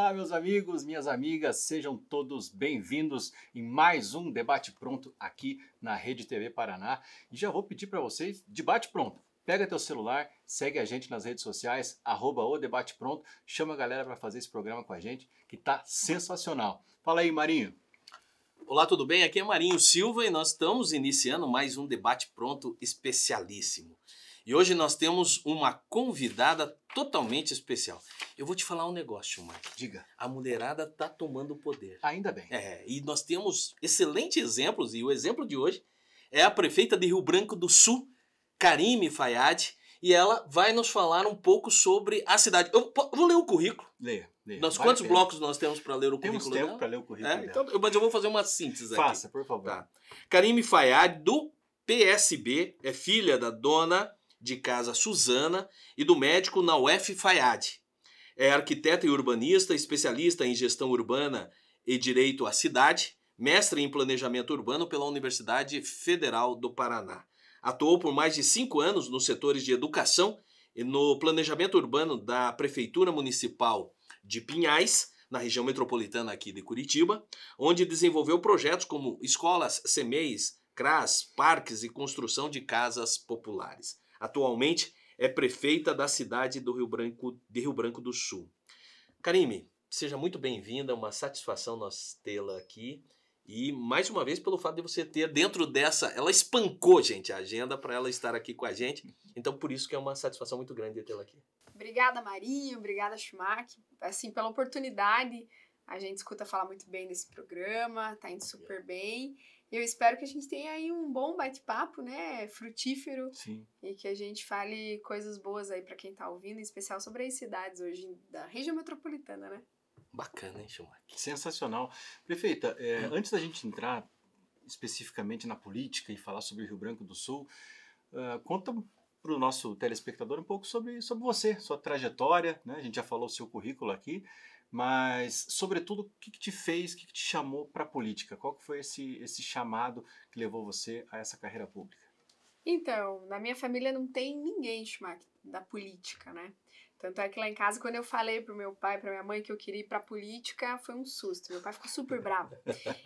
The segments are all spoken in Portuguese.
Olá, meus amigos, minhas amigas, sejam todos bem-vindos em mais um Debate Pronto aqui na Rede TV Paraná. E já vou pedir para vocês, debate pronto. Pega teu celular, segue a gente nas redes sociais, @odebatepronto, chama a galera para fazer esse programa com a gente, que tá sensacional. Fala aí, Marinho. Olá, tudo bem? Aqui é Marinho Silva e nós estamos iniciando mais um Debate Pronto especialíssimo. E hoje nós temos uma convidada totalmente especial. Eu vou te falar um negócio, Mike. Diga. A mulherada tá tomando o poder. Ainda bem. E nós temos excelentes exemplos, e o exemplo de hoje é a prefeita de Rio Branco do Sul, Karime Faïad, e ela vai nos falar um pouco sobre a cidade. Eu vou ler o currículo. Leia. Quantos blocos nós temos para ler o Temos currículo dela? tempo para ler o currículo dela. Então, mas eu vou fazer uma síntese aqui. Faça, por favor. Tá. Karime Faïad, do PSB, é filha da dona de casa Suzana e do médico Nawef Faïad. É arquiteta e urbanista, especialista em gestão urbana e direito à cidade, mestre em planejamento urbano pela Universidade Federal do Paraná. Atuou por mais de 5 anos nos setores de educação e no planejamento urbano da Prefeitura Municipal de Pinhais, na região metropolitana aqui de Curitiba, onde desenvolveu projetos como escolas, CMEIs, CRAS, parques e construção de casas populares. Atualmente é prefeita da cidade de Rio Branco do Sul. Karime, seja muito bem-vinda, uma satisfação nós tê-la aqui. E mais uma vez pelo fato de você ter dentro dessa... Ela espancou, gente, a agenda para ela estar aqui com a gente. Então por isso que é uma satisfação muito grande tê-la aqui. Obrigada, Marinho. Obrigada, Schumacher. Assim, pela oportunidade. A gente escuta falar muito bem desse programa. Tá indo super bem. Eu espero que a gente tenha aí um bom bate-papo, né? Frutífero. Sim. E que a gente fale coisas boas aí para quem tá ouvindo, em especial sobre as cidades hoje da região metropolitana, né? Bacana, hein, Schumacher? Sensacional. Prefeita, antes da gente entrar especificamente na política e falar sobre o Rio Branco do Sul, conta para o nosso telespectador um pouco sobre você, sua trajetória, né? A gente já falou o seu currículo aqui, mas, sobretudo, o que te fez, o que te chamou para a política? Qual que foi esse chamado que levou você a essa carreira pública? Então, na minha família não tem ninguém, Schumacher, da política, né? Tanto é que lá em casa, quando eu falei pro meu pai, pra minha mãe que eu queria ir pra política, foi um susto. Meu pai ficou super bravo.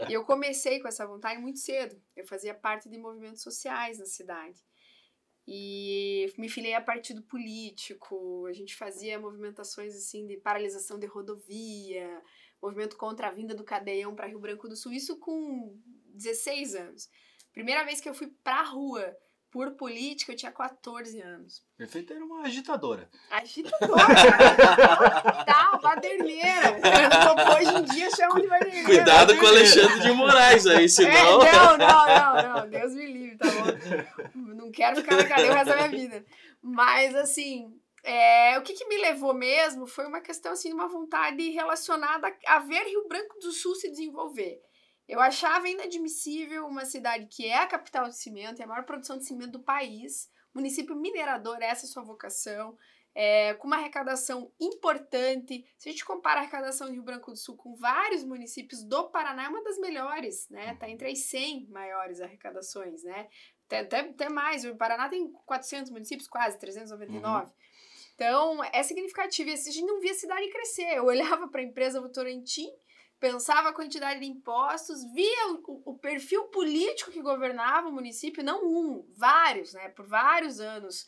E eu comecei com essa vontade muito cedo. Eu fazia parte de movimentos sociais na cidade. E me filiei a partido político. A gente fazia movimentações assim de paralisação de rodovia, movimento contra a vinda do cadeião para Rio Branco do Sul. Isso com 16 anos. Primeira vez que eu fui pra rua por política, eu tinha 14 anos. Prefeita era uma agitadora. Agitadora! Tal, baderneira. Hoje em dia chamam de baderneira. Cuidado com o Alexandre de Moraes aí, senão... Não. Deus me livre, tá bom? Não quero ficar na cadeia o resto da minha vida. Mas, assim, o que me levou mesmo foi uma questão, assim, uma vontade relacionada a ver Rio Branco do Sul se desenvolver. Eu achava inadmissível uma cidade que é a capital de cimento, é a maior produção de cimento do país, município minerador, essa é a sua vocação, com uma arrecadação importante. Se a gente compara a arrecadação de Rio Branco do Sul com vários municípios do Paraná, é uma das melhores, né? Tá entre as 100 maiores arrecadações, né? Até mais, o Paraná tem 400 municípios, quase 399. Então, é significativo. E a gente não via a cidade crescer. Eu olhava para a empresa Votorantim, pensava a quantidade de impostos, via o perfil político que governava o município, não vários, né, por vários anos,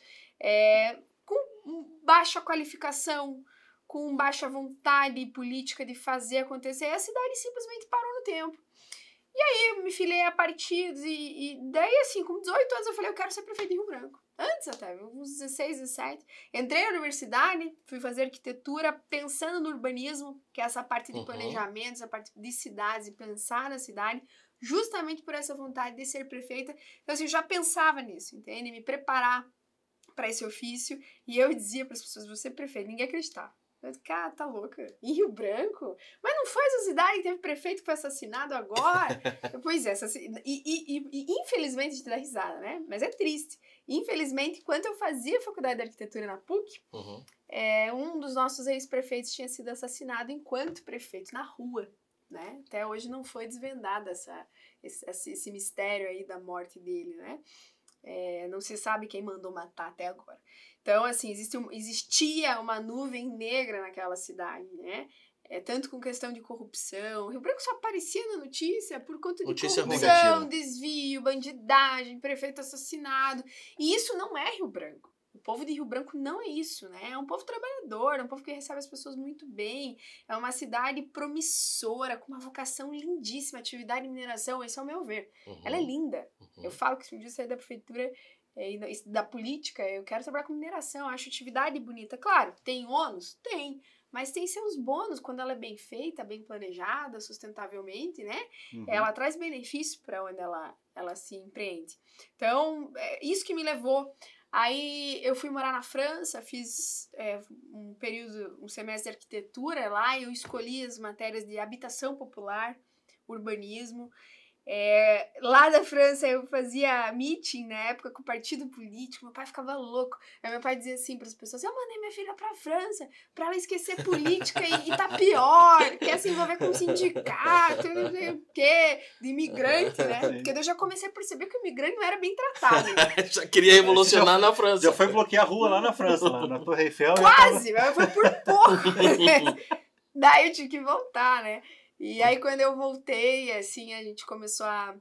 com baixa qualificação, com baixa vontade política de fazer acontecer, e a cidade simplesmente parou no tempo. E aí eu me filiei a partidos e daí, assim, com 18 anos eu falei, eu quero ser prefeito de Rio Branco. Antes até, uns 16, 17. Entrei na universidade, fui fazer arquitetura pensando no urbanismo, que é essa parte de planejamento, essa parte de cidades, e pensar na cidade, justamente por essa vontade de ser prefeita. Então, assim, eu já pensava nisso, entende? Me preparar para esse ofício. E eu dizia para as pessoas, vou ser prefeita. Ninguém acreditava. Eu disse, cara, tá louca? Em Rio Branco? Mas não foi essa cidade que teve prefeito que foi assassinado agora? Pois é, infelizmente a gente dá risada, né? Mas é triste. Infelizmente, enquanto eu fazia faculdade de arquitetura na PUC, um dos nossos ex-prefeitos tinha sido assassinado enquanto prefeito, na rua, né? Até hoje não foi desvendado esse mistério aí da morte dele, né? Não se sabe quem mandou matar até agora. Então, assim, existia uma nuvem negra naquela cidade, né? tanto com questão de corrupção. Rio Branco só aparecia na notícia por conta de Notícia corrupção, ruim. desvio, bandidagem, prefeito assassinado. E isso não é Rio Branco. O povo de Rio Branco não é isso, né? É um povo trabalhador, é um povo que recebe as pessoas muito bem, é uma cidade promissora, com uma vocação lindíssima, atividade de mineração, esse é o meu ver. Ela é linda. Eu falo que se um dia sair da prefeitura e da política, eu quero trabalhar com mineração, acho atividade bonita. Claro, tem ônus? Tem. Mas tem seus bônus quando ela é bem feita, bem planejada, sustentavelmente, né? Ela traz benefício para onde ela se empreende. Então, é isso que me levou. Aí eu fui morar na França, fiz um semestre de arquitetura lá, e eu escolhi as matérias de habitação popular, urbanismo. Lá da França eu fazia meeting na época com o partido político, meu pai ficava louco. Aí meu pai dizia assim para as pessoas: eu mandei minha filha pra França pra ela esquecer política e tá pior, quer se envolver com sindicato, não sei o quê, de imigrante, né? Sim. Porque eu já comecei a perceber que o imigrante não era bem tratado. Já queria revolucionar na França. Já foi bloquear a rua lá na França, lá na Torre Eiffel. Quase, mas foi por pouco. Daí eu tive que voltar, né? E aí, quando eu voltei, assim, a gente começou a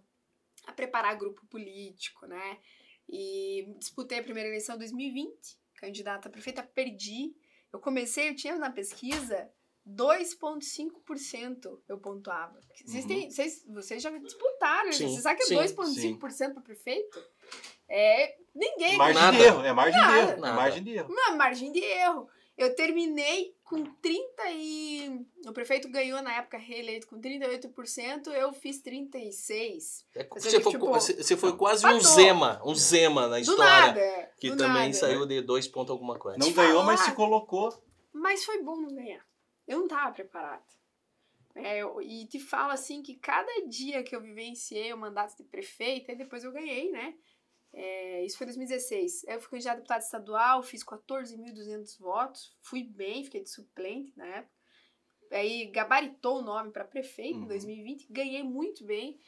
preparar grupo político, né? E disputei a primeira eleição em 2020, candidata a prefeita, perdi. Eu tinha na pesquisa 2,5% eu pontuava. Vocês já disputaram, Sim, você sabe que é 2,5% para prefeito? Ninguém. Margem de erro, é margem de erro. Nada. É margem de erro. Uma margem de erro. Eu terminei com O prefeito ganhou na época reeleito com 38%, eu fiz 36%. Você foi quase Patou. um Zema na Do história. nada. Que do também nada. saiu de 2 pontos alguma coisa. Não Te ganhou, falar. mas se colocou. Mas foi bom não ganhar. Eu não estava preparada. E te falo assim que cada dia que eu vivenciei o mandato de prefeita, aí depois eu ganhei, né? Isso foi em 2016. Eu fui candidata a deputada estadual, fiz 14.200 votos, fui bem, fiquei de suplente na época. Aí gabaritou o nome para prefeito em 2020, ganhei muito bem.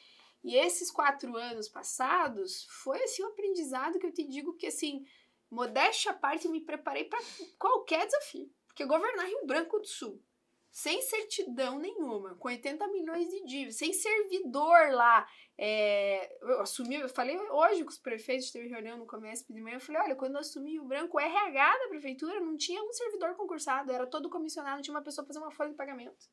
E esses 4 anos passados foi assim um aprendizado que eu te digo que, assim, modéstia à parte, eu me preparei para qualquer desafio. Porque governar Rio Branco do Sul, sem certidão nenhuma, com 80 milhões de dívidas, sem servidor lá. Eu falei hoje com os prefeitos, teve reunião no começo de manhã, eu falei, olha, quando eu assumi Rio Branco, o RH da prefeitura não tinha um servidor concursado, era todo comissionado, não tinha uma pessoa fazer uma folha de pagamento.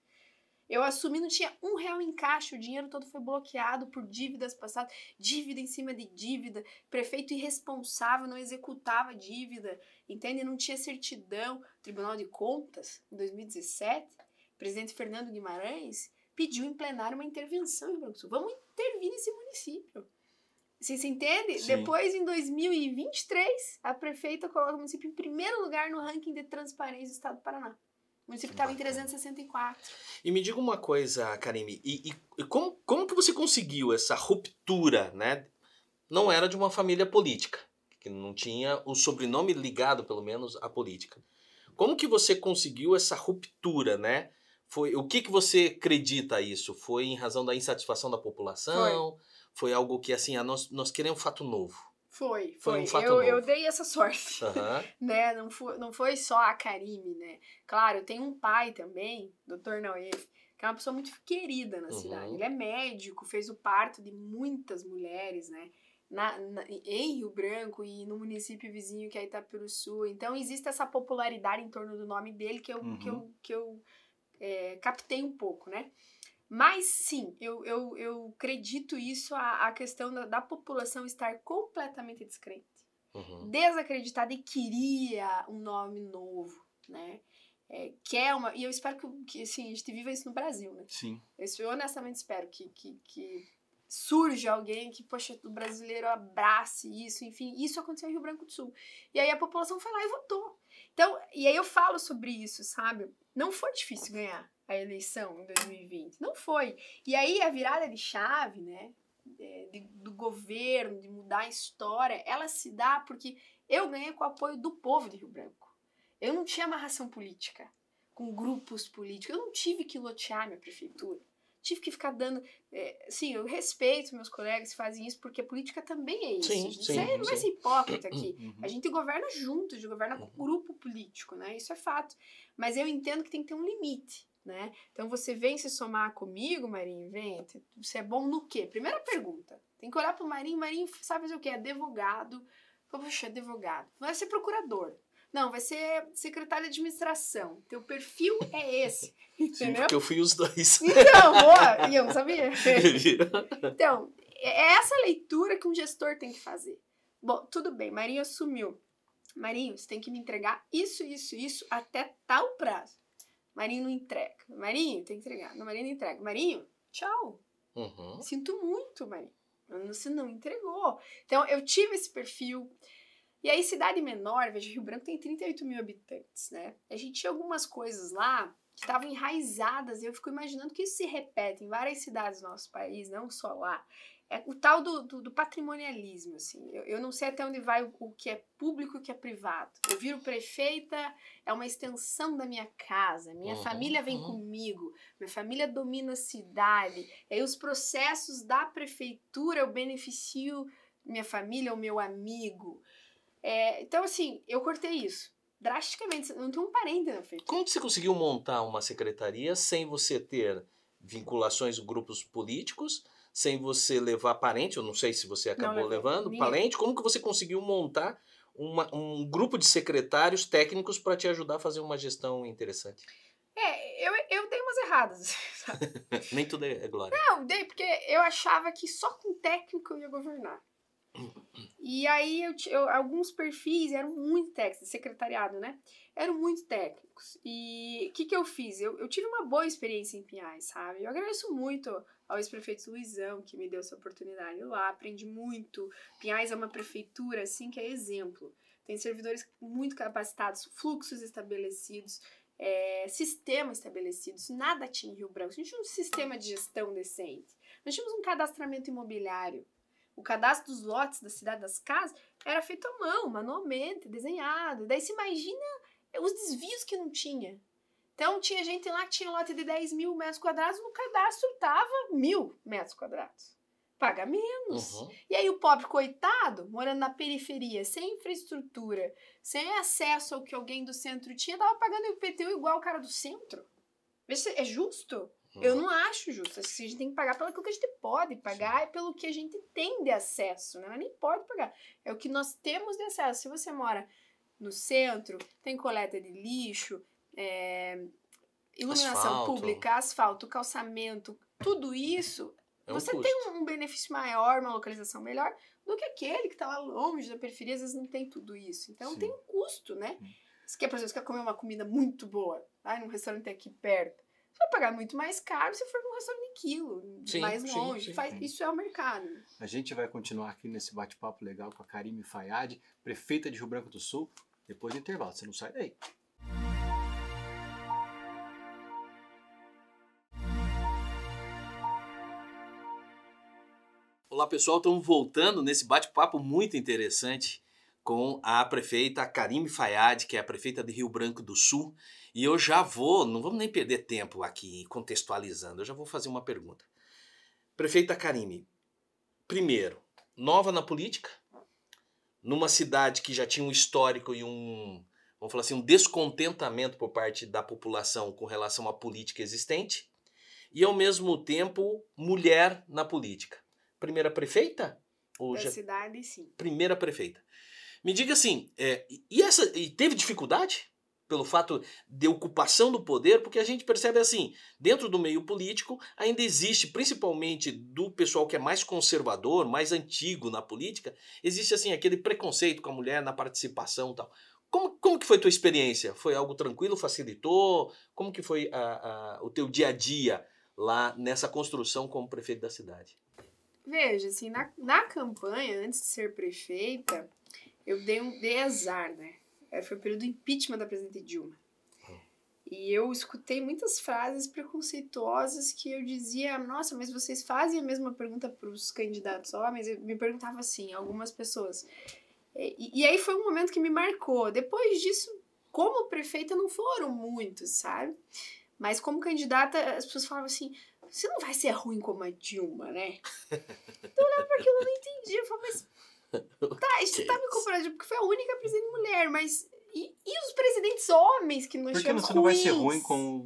Eu assumi, não tinha R$1 em caixa, o dinheiro todo foi bloqueado por dívidas passadas, dívida em cima de dívida, prefeito irresponsável, não executava dívida, entende? Não tinha certidão. Tribunal de Contas, em 2017, o presidente Fernando Guimarães pediu em plenário uma intervenção em Rio Branco do Sul. Vamos intervir nesse município. Você entende? Sim. Depois, em 2023, a prefeita coloca o município em primeiro lugar no ranking de transparência do estado do Paraná. O município estava em 364. E me diga uma coisa, Karime, e como que você conseguiu essa ruptura, né? Não era de uma família política, que não tinha o sobrenome ligado, pelo menos, à política. Como que você conseguiu essa ruptura, né? O que você acredita isso? Foi em razão da insatisfação da população? Foi algo que, assim, nós queremos um fato novo? Foi. Um fato novo. Eu dei essa sorte, né? Não foi só a Karime, né? Claro, eu tenho um pai também, Dr. Naef, que é uma pessoa muito querida na cidade. Ele é médico, fez o parto de muitas mulheres, né? Em Rio Branco e no município vizinho que é Itapiruçu. Então, existe essa popularidade em torno do nome dele que eu captei um pouco, né? Mas, sim, eu acredito isso, a questão da população estar completamente descrente, desacreditada e queria um nome novo, né? E eu espero que assim, a gente viva isso no Brasil, né? Sim. Eu honestamente espero que surja alguém que, poxa, o brasileiro abrace isso, enfim, isso aconteceu em Rio Branco do Sul. E aí a população foi lá e votou. Então, e aí eu falo sobre isso, sabe? Não foi difícil ganhar a eleição em 2020, não foi. E aí a virada de chave, né, do governo, de mudar a história, ela se dá porque eu ganhei com o apoio do povo de Rio Branco. Eu não tinha amarração política com grupos políticos, eu não tive que lotear minha prefeitura. Tive que ficar dando... sim, eu respeito meus colegas que fazem isso, porque a política também é isso. Você não vai ser hipócrita aqui. A gente governa junto, a gente governa com grupo político, né? Isso é fato. Mas eu entendo que tem que ter um limite. né? Então você vem se somar comigo, Marinho, vem. Você é bom no quê? Primeira pergunta. Tem que olhar pro Marinho, Marinho sabe fazer o quê? Advogado. Poxa, advogado. Vai ser procurador. Não, vai ser secretário de administração. Teu perfil é esse. Entendeu? Sim, porque eu fui os dois. Então, boa. E eu não sabia. Então, é essa leitura que um gestor tem que fazer. Bom, tudo bem, Marinho assumiu. Marinho, você tem que me entregar isso até tal prazo. Marinho não entrega. Marinho, tem que entregar. Não, Marinho não entrega. Marinho, tchau. Sinto muito, Marinho. Você não entregou. Então, eu tive esse perfil. E aí, cidade menor, veja, Rio Branco tem 38 mil habitantes, né? A gente tinha algumas coisas lá que estavam enraizadas, e eu fico imaginando que isso se repete em várias cidades do nosso país, não só lá. É o tal do patrimonialismo, assim. Eu não sei até onde vai o que é público e o que é privado. Eu viro prefeita, é uma extensão da minha casa, minha família vem comigo, minha família domina a cidade, e aí os processos da prefeitura eu beneficio minha família ou meu amigo. Então, assim, eu cortei isso drasticamente. Eu não tenho um parente na frente. Como você conseguiu montar uma secretaria sem você ter vinculações a grupos políticos, sem você levar parente? Eu não sei se você acabou levando parente. Como que você conseguiu montar um grupo de secretários técnicos para te ajudar a fazer uma gestão interessante? Eu dei umas erradas, sabe? Nem tudo é glória. Não, dei porque eu achava que só com técnico eu ia governar. E aí alguns perfis eram muito técnicos, secretariado, né? Eram muito técnicos. E o que eu fiz? Eu tive uma boa experiência em Pinhais, sabe? Eu agradeço muito ao ex-prefeito Luizão, que me deu essa oportunidade lá, aprendi muito. Pinhais é uma prefeitura, assim, que é exemplo. Tem servidores muito capacitados, fluxos estabelecidos, sistemas estabelecidos. Nada tinha em Rio Branco. A gente tinha um sistema de gestão decente. Nós tínhamos um cadastramento imobiliário. O cadastro dos lotes da cidade, das casas, era feito à mão, manualmente, desenhado. Daí se imagina os desvios que não tinha. Então tinha gente lá que tinha lote de 10 mil metros quadrados, no cadastro tava 1.000 metros quadrados. Paga menos. E aí o pobre coitado, morando na periferia, sem infraestrutura, sem acesso ao que alguém do centro tinha, tava pagando IPTU igual o cara do centro. É justo? Eu não acho justo. A gente tem que pagar pelo que a gente pode pagar e pelo que a gente tem de acesso, né? Mas nem pode pagar. É o que nós temos de acesso. Se você mora no centro, tem coleta de lixo, iluminação pública, asfalto, calçamento, tudo isso, você tem um benefício maior, uma localização melhor do que aquele que está lá longe da periferia, às vezes não tem tudo isso. Então tem um custo, né? Você quer, por exemplo, comer uma comida muito boa, vai num restaurante aqui perto. Você vai pagar muito mais caro se for num restaurante quilo, mais longe. Isso é o mercado. A gente vai continuar aqui nesse bate-papo legal com a Karime Fayad, prefeita de Rio Branco do Sul, depois do intervalo. Você não sai daí. Olá, pessoal. Estamos voltando nesse bate-papo muito interessante com a prefeita Karime Fayad, que é a prefeita de Rio Branco do Sul. E eu já não vamos nem perder tempo aqui contextualizando, eu já vou fazer uma pergunta. Prefeita Karime, primeiro, nova na política, numa cidade que já tinha um histórico e vamos falar assim, um descontentamento por parte da população com relação à política existente, e ao mesmo tempo, mulher na política. Primeira prefeita? Da cidade, sim. Primeira prefeita. Me diga assim, e teve dificuldade pelo fato de ocupação do poder? Porque a gente percebe assim, dentro do meio político ainda existe, principalmente do pessoal que é mais conservador, mais antigo na política, existe assim aquele preconceito com a mulher na participação e tal. Como que foi a tua experiência? Foi algo tranquilo, facilitou? Como que foi o teu dia a dia lá nessa construção como prefeito da cidade? Veja, assim, na campanha, antes de ser prefeita, eu dei azar, né? Foi o período do impeachment da presidente Dilma. E eu escutei muitas frases preconceituosas que eu dizia, nossa, mas vocês fazem a mesma pergunta para os candidatos homens? Eu me perguntava assim, algumas pessoas. E aí foi um momento que me marcou. Depois disso, como prefeita, não foram muitos, sabe? Mas como candidata, as pessoas falavam assim, você não vai ser ruim como a Dilma, né? Então eu olhava para aquilo e não entendia. Eu falava, mas tá, isso tá me comparando, porque foi a única presidente mulher, mas E os presidentes homens que nós Por que tivemos você não vai ser ruins? ruim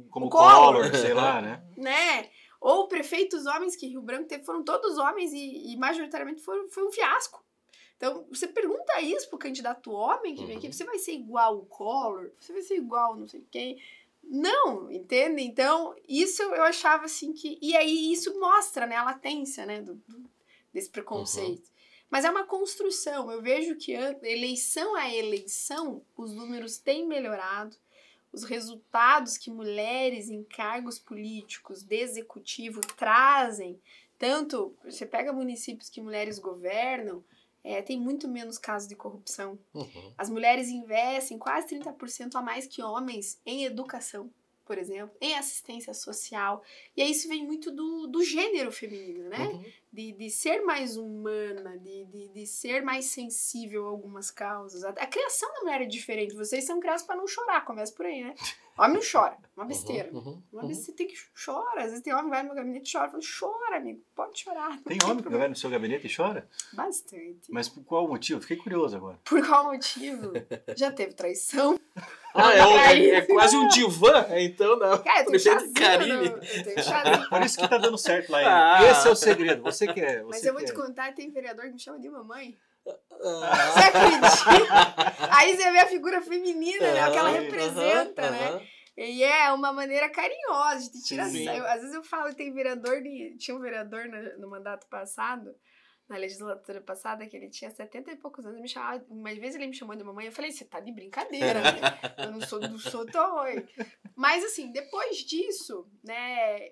como O Collor, sei lá, né? Né? Ou prefeitos homens que Rio Branco teve, foram todos homens e majoritariamente foi um fiasco. Então, você pergunta isso pro candidato homem que vem aqui, você vai ser igual o Collor? Você vai ser igual não sei quem? Não, entende? Então, isso eu achava assim que... E aí, isso mostra, né, a latência, né, desse preconceito. Mas é uma construção. Eu vejo que eleição a eleição, os números têm melhorado. Os resultados que mulheres em cargos políticos de executivo trazem, tanto, você pega municípios que mulheres governam, tem muito menos casos de corrupção. As mulheres investem quase 30% a mais que homens em educação, por exemplo, em assistência social. E aí isso vem muito do gênero feminino, né? De ser mais humana, de ser mais sensível a algumas causas. A criação da mulher é diferente. Vocês são criados para não chorar, começa por aí, né? Homem não chora, uma besteira. Uma besteira, você tem que chorar. Às vezes tem homem que vai no meu gabinete e chora. Eu falo, chora, amigo, pode chorar. Tem homem que vai no seu gabinete e chora? Bastante. Mas por qual motivo? Fiquei curioso agora. Por qual motivo? Já teve traição? É quase um divã, então não. Cara, eu tenho chazinho, Carine. eu tenho chazinho. Por isso que tá dando certo lá. Esse é o segredo. Você quer. Mas eu vou te contar, tem vereador que me chama de mamãe. Você acredita? Aí você vê a figura feminina, né? O que ela representa, né? E é uma maneira carinhosa de tirar. Às vezes eu falo, tinha um vereador no mandato passado, na legislatura passada, que ele tinha 70 e poucos anos, me chamava, uma vez ele me chamou de mamãe, eu falei, você tá de brincadeira, né? Eu não sou tão ruim. Mas assim, depois disso, né,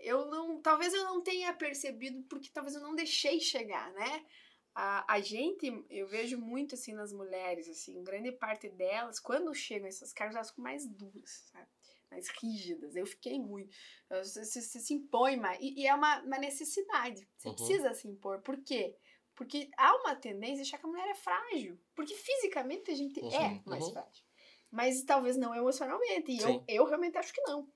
talvez eu não tenha percebido, porque talvez eu não deixei chegar, né? A gente, eu vejo muito assim nas mulheres, assim, grande parte delas, quando chegam essas cargas, elas ficam mais duras, sabe? Mais rígidas. Eu fiquei muito. Você se impõe mais. E é uma necessidade. Você precisa se impor. Por quê? Porque há uma tendência a achar que a mulher é frágil. Porque fisicamente a gente é mais frágil. Mas talvez não emocionalmente. E eu realmente acho que não.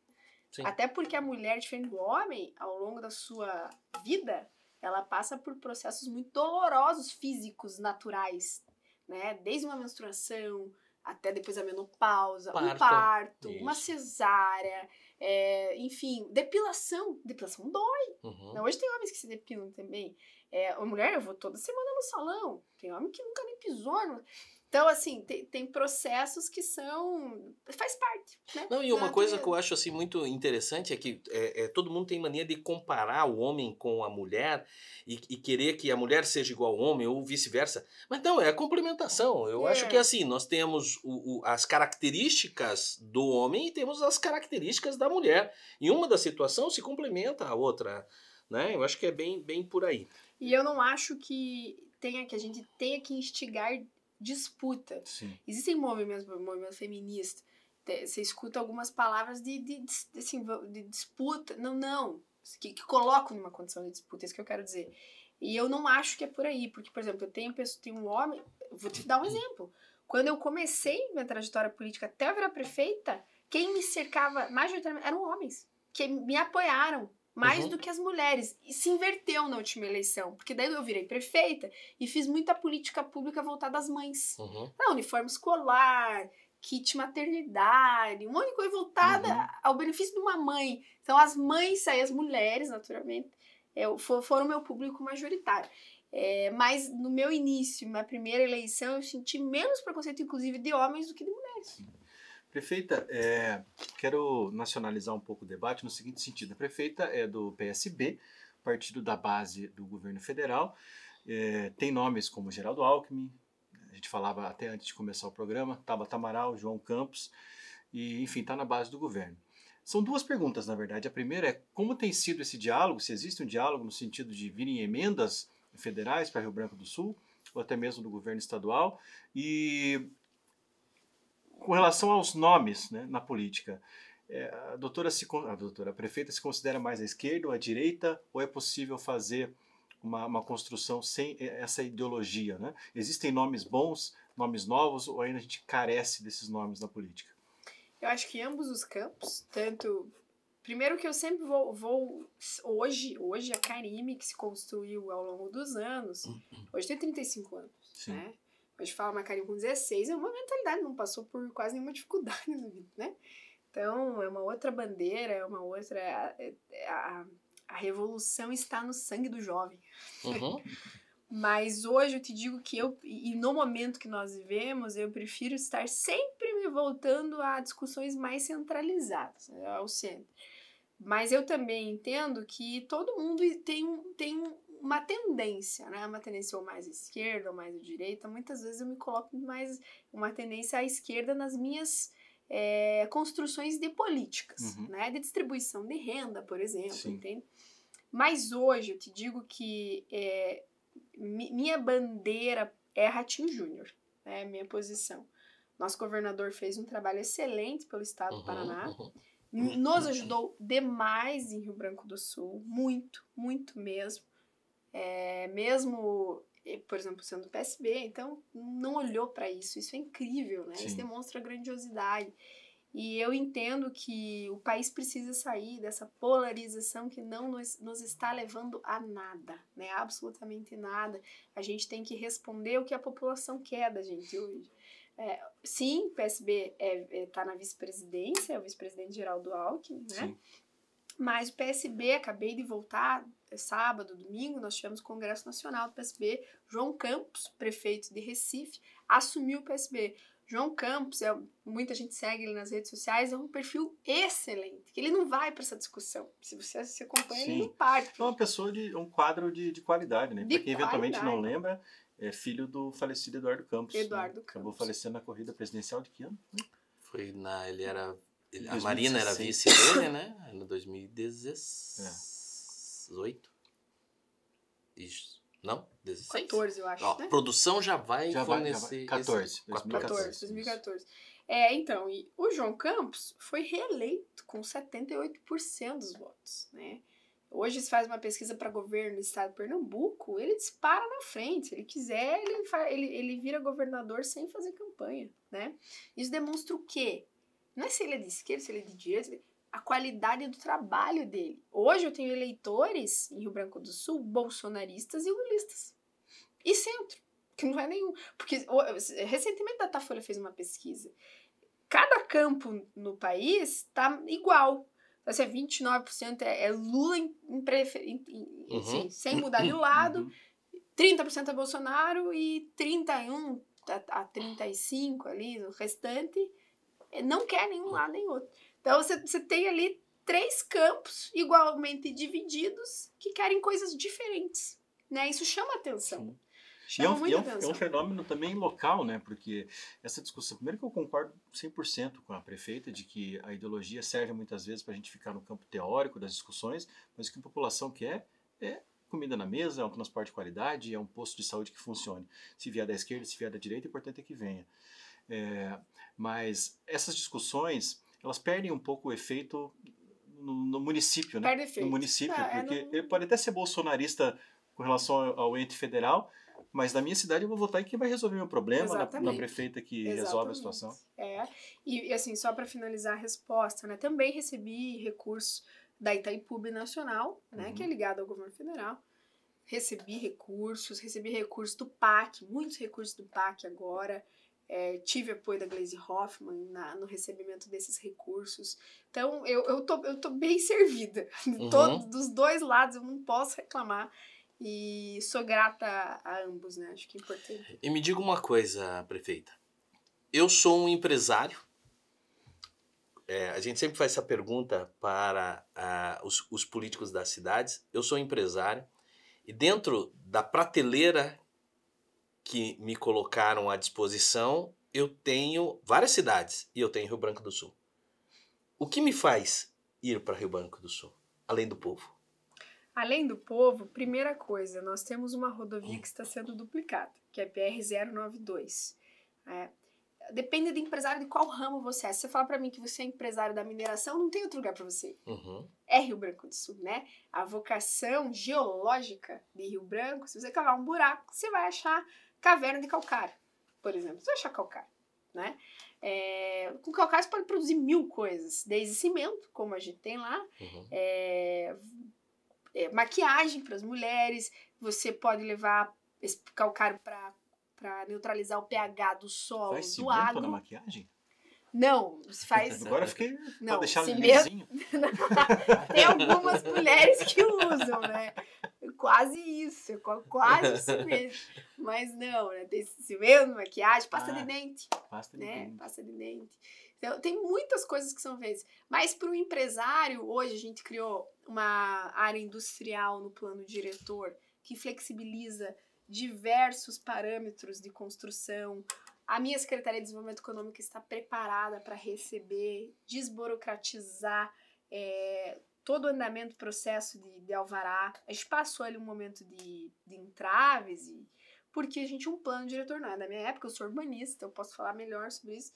Sim. Até porque a mulher, diferente do homem, ao longo da sua vida, ela passa por processos muito dolorosos físicos, naturais. Né? Desde uma menstruação até depois a menopausa, um parto, uma cesárea, enfim, depilação. Depilação dói. Não, hoje tem homens que se depilam também. A mulher, eu vou toda semana no salão. Tem homem que nunca nem pisou. Então, assim, tem processos que faz parte, né? Não, e uma coisa que eu acho assim, muito interessante é que todo mundo tem mania de comparar o homem com a mulher e querer que a mulher seja igual ao homem ou vice-versa. Mas não, é a complementação. Eu acho que assim, nós temos as características do homem e temos as características da mulher. E uma das situações se complementa a outra, né? Eu acho que é bem por aí. E eu não acho que a gente tenha que instigar disputa. Sim. Existem movimentos feministas. Você escuta algumas palavras de disputa. Não. Que colocam numa condição de disputa. É isso que eu quero dizer. E eu não acho que é por aí. Porque, por exemplo, eu tenho um homem... Vou te dar um exemplo. Quando eu comecei minha trajetória política até eu virar prefeita, quem me cercava majoritariamente eram homens. Que me apoiaram. Mais do que as mulheres. E se inverteu na última eleição. Porque daí eu virei prefeita e fiz muita política pública voltada às mães. Uniforme escolar, kit maternidade, um monte de coisa voltada ao benefício de uma mãe. Então as mães, as mulheres, naturalmente, foram o meu público majoritário. Mas no meu início, na primeira eleição, eu senti menos preconceito, inclusive, de homens do que de mulheres. Prefeita, quero nacionalizar um pouco o debate no seguinte sentido. A prefeita é do PSB, partido da base do governo federal. Tem nomes como Geraldo Alckmin, a gente falava até antes de começar o programa, Tabata Amaral, João Campos, e enfim, está na base do governo. São duas perguntas, na verdade. A primeira é como tem sido esse diálogo, se existe um diálogo no sentido de virem emendas federais para Rio Branco do Sul, ou até mesmo do governo estadual, e... Com relação aos nomes, né, na política, a prefeita se considera mais à esquerda ou à direita, ou é possível fazer uma construção sem essa ideologia? Né? Existem nomes bons, nomes novos, ou ainda a gente carece desses nomes na política? Eu acho que ambos os campos, tanto... Primeiro que eu sempre vou hoje a Karime, que se construiu ao longo dos anos, hoje tem 35 anos, Sim. né? Hoje fala Macarinho com 16, é uma mentalidade, não passou por quase nenhuma dificuldade na vida, né? Então, é uma outra bandeira, é uma outra... A revolução está no sangue do jovem. Uhum. Mas hoje eu te digo que e no momento que nós vivemos, eu prefiro estar sempre me voltando a discussões mais centralizadas, ao centro. Mas eu também entendo que todo mundo tem uma tendência, né? Uma tendência ou mais à esquerda ou mais à direita. Muitas vezes eu me coloco mais uma tendência à esquerda nas minhas construções de políticas, né? De distribuição de renda, por exemplo, Sim. entende? Mas hoje eu te digo que minha bandeira é Ratinho Júnior, né? Minha posição. Nosso governador fez um trabalho excelente pelo estado do Paraná. Nos ajudou demais em Rio Branco do Sul, muito, muito mesmo. Mesmo, por exemplo, sendo do PSB, então não olhou para isso. Isso é incrível, né? Sim. Isso demonstra grandiosidade. E eu entendo que o país precisa sair dessa polarização que não nos está levando a nada, né? Absolutamente nada. A gente tem que responder o que a população quer da gente hoje. Sim, o PSB está na vice-presidência, é o vice-presidente Geraldo Alckmin, né? Sim. Mas o PSB, acabei de voltar, sábado, domingo, nós tivemos o Congresso Nacional do PSB. João Campos, prefeito de Recife, assumiu o PSB. João Campos, muita gente segue ele nas redes sociais, é um perfil excelente, que ele não vai para essa discussão. Se você se acompanha, Sim. ele não parte. É uma pessoa um quadro de qualidade, né? De Para quem eventualmente não qualidade. lembra, é filho do falecido Eduardo Campos. Eduardo né? Acabou Campos. falecendo na corrida presidencial de que ano? Foi ele era... A 2016. Marina era vice dele, né? No 2018. Isso. Não? 16? 14, eu acho, Ó, né? produção já vai fornecer... 14. 2014. Então, e o João Campos foi reeleito com 78% dos votos, né? Hoje se faz uma pesquisa para governo do estado de Pernambuco, ele dispara na frente. Se ele quiser, ele vira governador sem fazer campanha, né? Isso demonstra o quê? Não é se ele é de esquerda, se ele é de direita, a qualidade do trabalho dele. Hoje eu tenho eleitores em Rio Branco do Sul, bolsonaristas e lulistas. E centro, que não é nenhum. Porque recentemente a Datafolha fez uma pesquisa. Cada campo no país está igual. Assim, 29% é Lula assim, sem mudar de lado, 30% é Bolsonaro e 31% a 35% ali, o restante não quer nenhum lado nem outro. Então você tem ali 3 campos igualmente divididos que querem coisas diferentes, né? Isso chama atenção. Sim. Chama muita atenção. É um fenômeno também local, né? Porque essa discussão... Primeiro que eu concordo 100% com a prefeita de que a ideologia serve muitas vezes para a gente ficar no campo teórico das discussões, mas o que a população quer é comida na mesa, é um transporte de qualidade, é um posto de saúde que funcione. Se vier da esquerda, se vier da direita, o importante é que venha. Mas essas discussões, elas perdem um pouco o efeito no município, né? Perde efeito. No município, porque ele pode até ser bolsonarista com relação ao ente federal, mas na minha cidade eu vou votar em quem vai resolver o meu problema, na prefeita que resolve a situação. E assim, só para finalizar a resposta, né? Também recebi recurso da Itaipu Nacional, né? Que é ligado ao governo federal. Recebi recursos do PAC, muitos recursos do PAC agora. Tive apoio da Gleisi Hoffmann no recebimento desses recursos. Então, eu tô bem servida. Dos dois lados, eu não posso reclamar. E sou grata a ambos, né? Acho que é importante. E me diga uma coisa, prefeita. Eu sou um empresário. A gente sempre faz essa pergunta para os políticos das cidades. Eu sou empresário. E dentro da prateleira que me colocaram à disposição, eu tenho várias cidades e eu tenho Rio Branco do Sul. O que me faz ir para Rio Branco do Sul, além do povo? Além do povo, primeira coisa, nós temos uma rodovia que está sendo duplicada, que é a PR-092. Depende do empresário de qual ramo você é. Se você falar para mim que você é empresário da mineração, não tem outro lugar para você. É Rio Branco do Sul, né? A vocação geológica de Rio Branco, se você cavar um buraco, você vai achar caverna de calcário, por exemplo. Você vai achar calcário, né? Com calcário você pode produzir 1000 coisas, desde cimento, como a gente tem lá, maquiagem para as mulheres, você pode levar esse calcário para para neutralizar o pH do solo, Faz do cimento agro. na maquiagem? Não, faz. Agora eu fiquei Não, pra deixar cimento- lisinho. Tem algumas mulheres que usam, né? Quase isso, quase isso mesmo. Mas não, né? Tem cimento, maquiagem, pasta de dente, Pasta de né? dente. Pasta de dente. Então, tem muitas coisas que são feitas. Mas para o empresário, hoje a gente criou uma área industrial no plano diretor que flexibiliza diversos parâmetros de construção. A minha Secretaria de Desenvolvimento Econômico está preparada para receber, desburocratizar todo o andamento do processo de alvará. A gente passou ali um momento de entraves, porque a gente tinha um plano diretor. Não é da minha época, eu sou urbanista, eu posso falar melhor sobre isso.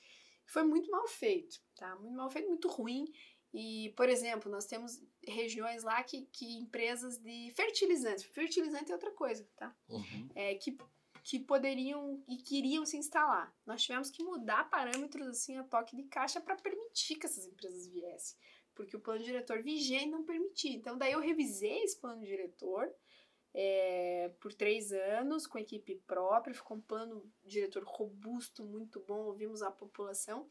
Foi muito mal feito, tá? Muito mal feito, muito ruim. E, por exemplo, nós temos regiões lá que empresas de fertilizantes. Fertilizante é outra coisa, tá? Uhum. Que poderiam e queriam se instalar. Nós tivemos que mudar parâmetros assim a toque de caixa para permitir que essas empresas viessem, porque o plano diretor vigente não permitia. Então, daí eu revisei esse plano diretor por 3 anos, com equipe própria, ficou um plano diretor robusto, muito bom, ouvimos a população.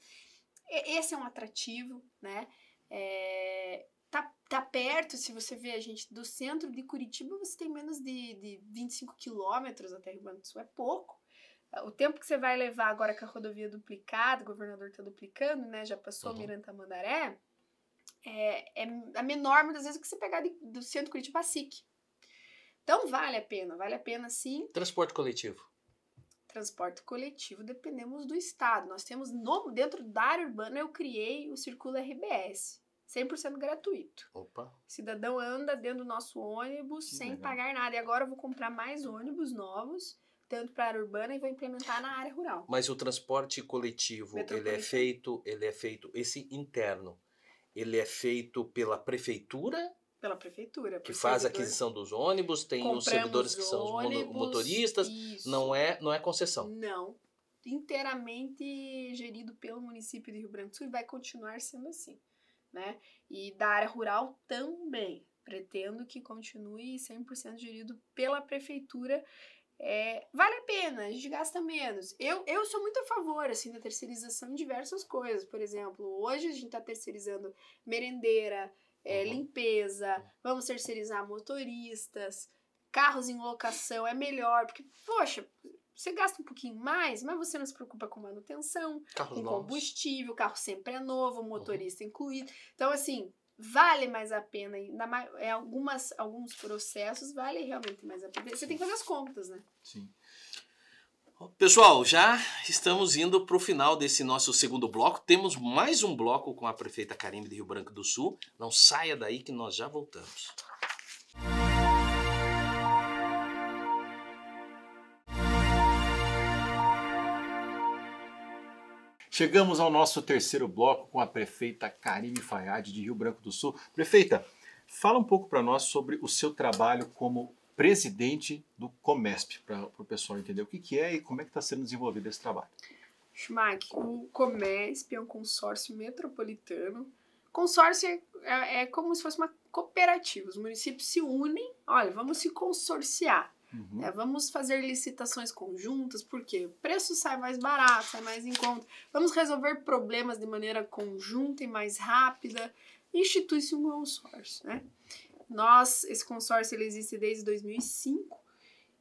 Esse é um atrativo, né? Tá perto, se você vê a gente do centro de Curitiba, você tem menos de 25 quilômetros até Rio Grande do Sul, é pouco. O tempo que você vai levar agora com a rodovia duplicada, o governador está duplicando, né? Já passou Miranda Tamandaré, é a menor, muitas vezes, que você pegar do centro de Curitiba a SIC. Então vale a pena sim. Transporte coletivo. Transporte coletivo, dependemos do estado. Nós temos, dentro da área urbana, eu criei o Circula RBS. 100% gratuito. Opa. O cidadão anda dentro do nosso ônibus sem pagar nada. E agora eu vou comprar mais ônibus novos, tanto para a área urbana, e vou implementar na área rural. Mas o transporte coletivo, ele é feito, esse interno, ele é feito pela prefeitura? Pela prefeitura. Que faz a aquisição dos ônibus, tem os servidores que são os motoristas, não é concessão. Não. Inteiramente gerido pelo município de Rio Branco do Sul e vai continuar sendo assim. Né? E da área rural também. Pretendo que continue 100% gerido pela prefeitura. Vale a pena, a gente gasta menos. Eu sou muito a favor assim, da terceirização de diversas coisas. Por exemplo, hoje a gente está terceirizando merendeira, limpeza, vamos terceirizar motoristas, carros em locação, é melhor, porque, poxa, você gasta um pouquinho mais, mas você não se preocupa com manutenção, carros com novos. Combustível, o carro sempre é novo, motorista incluído. Então, assim, vale mais a pena. Alguns processos vale realmente mais a pena. Você tem que fazer as contas, né? Sim. Pessoal, já estamos indo para o final desse nosso segundo bloco. Temos mais um bloco com a prefeita Karime de Rio Branco do Sul. Não saia daí que nós já voltamos. Chegamos ao nosso terceiro bloco com a prefeita Karime Fayad, de Rio Branco do Sul. Prefeita, fala um pouco para nós sobre o seu trabalho como presidente do Comesp, para o pessoal entender o que é e como é que está sendo desenvolvido esse trabalho. Schmack, o Comesp é um consórcio metropolitano. Consórcio é como se fosse uma cooperativa. Os municípios se unem, olha, vamos se consorciar. Vamos fazer licitações conjuntas, porque o preço sai mais barato, sai mais em conta. Vamos resolver problemas de maneira conjunta e mais rápida. Institui-se um consórcio, né? Esse consórcio ele existe desde 2005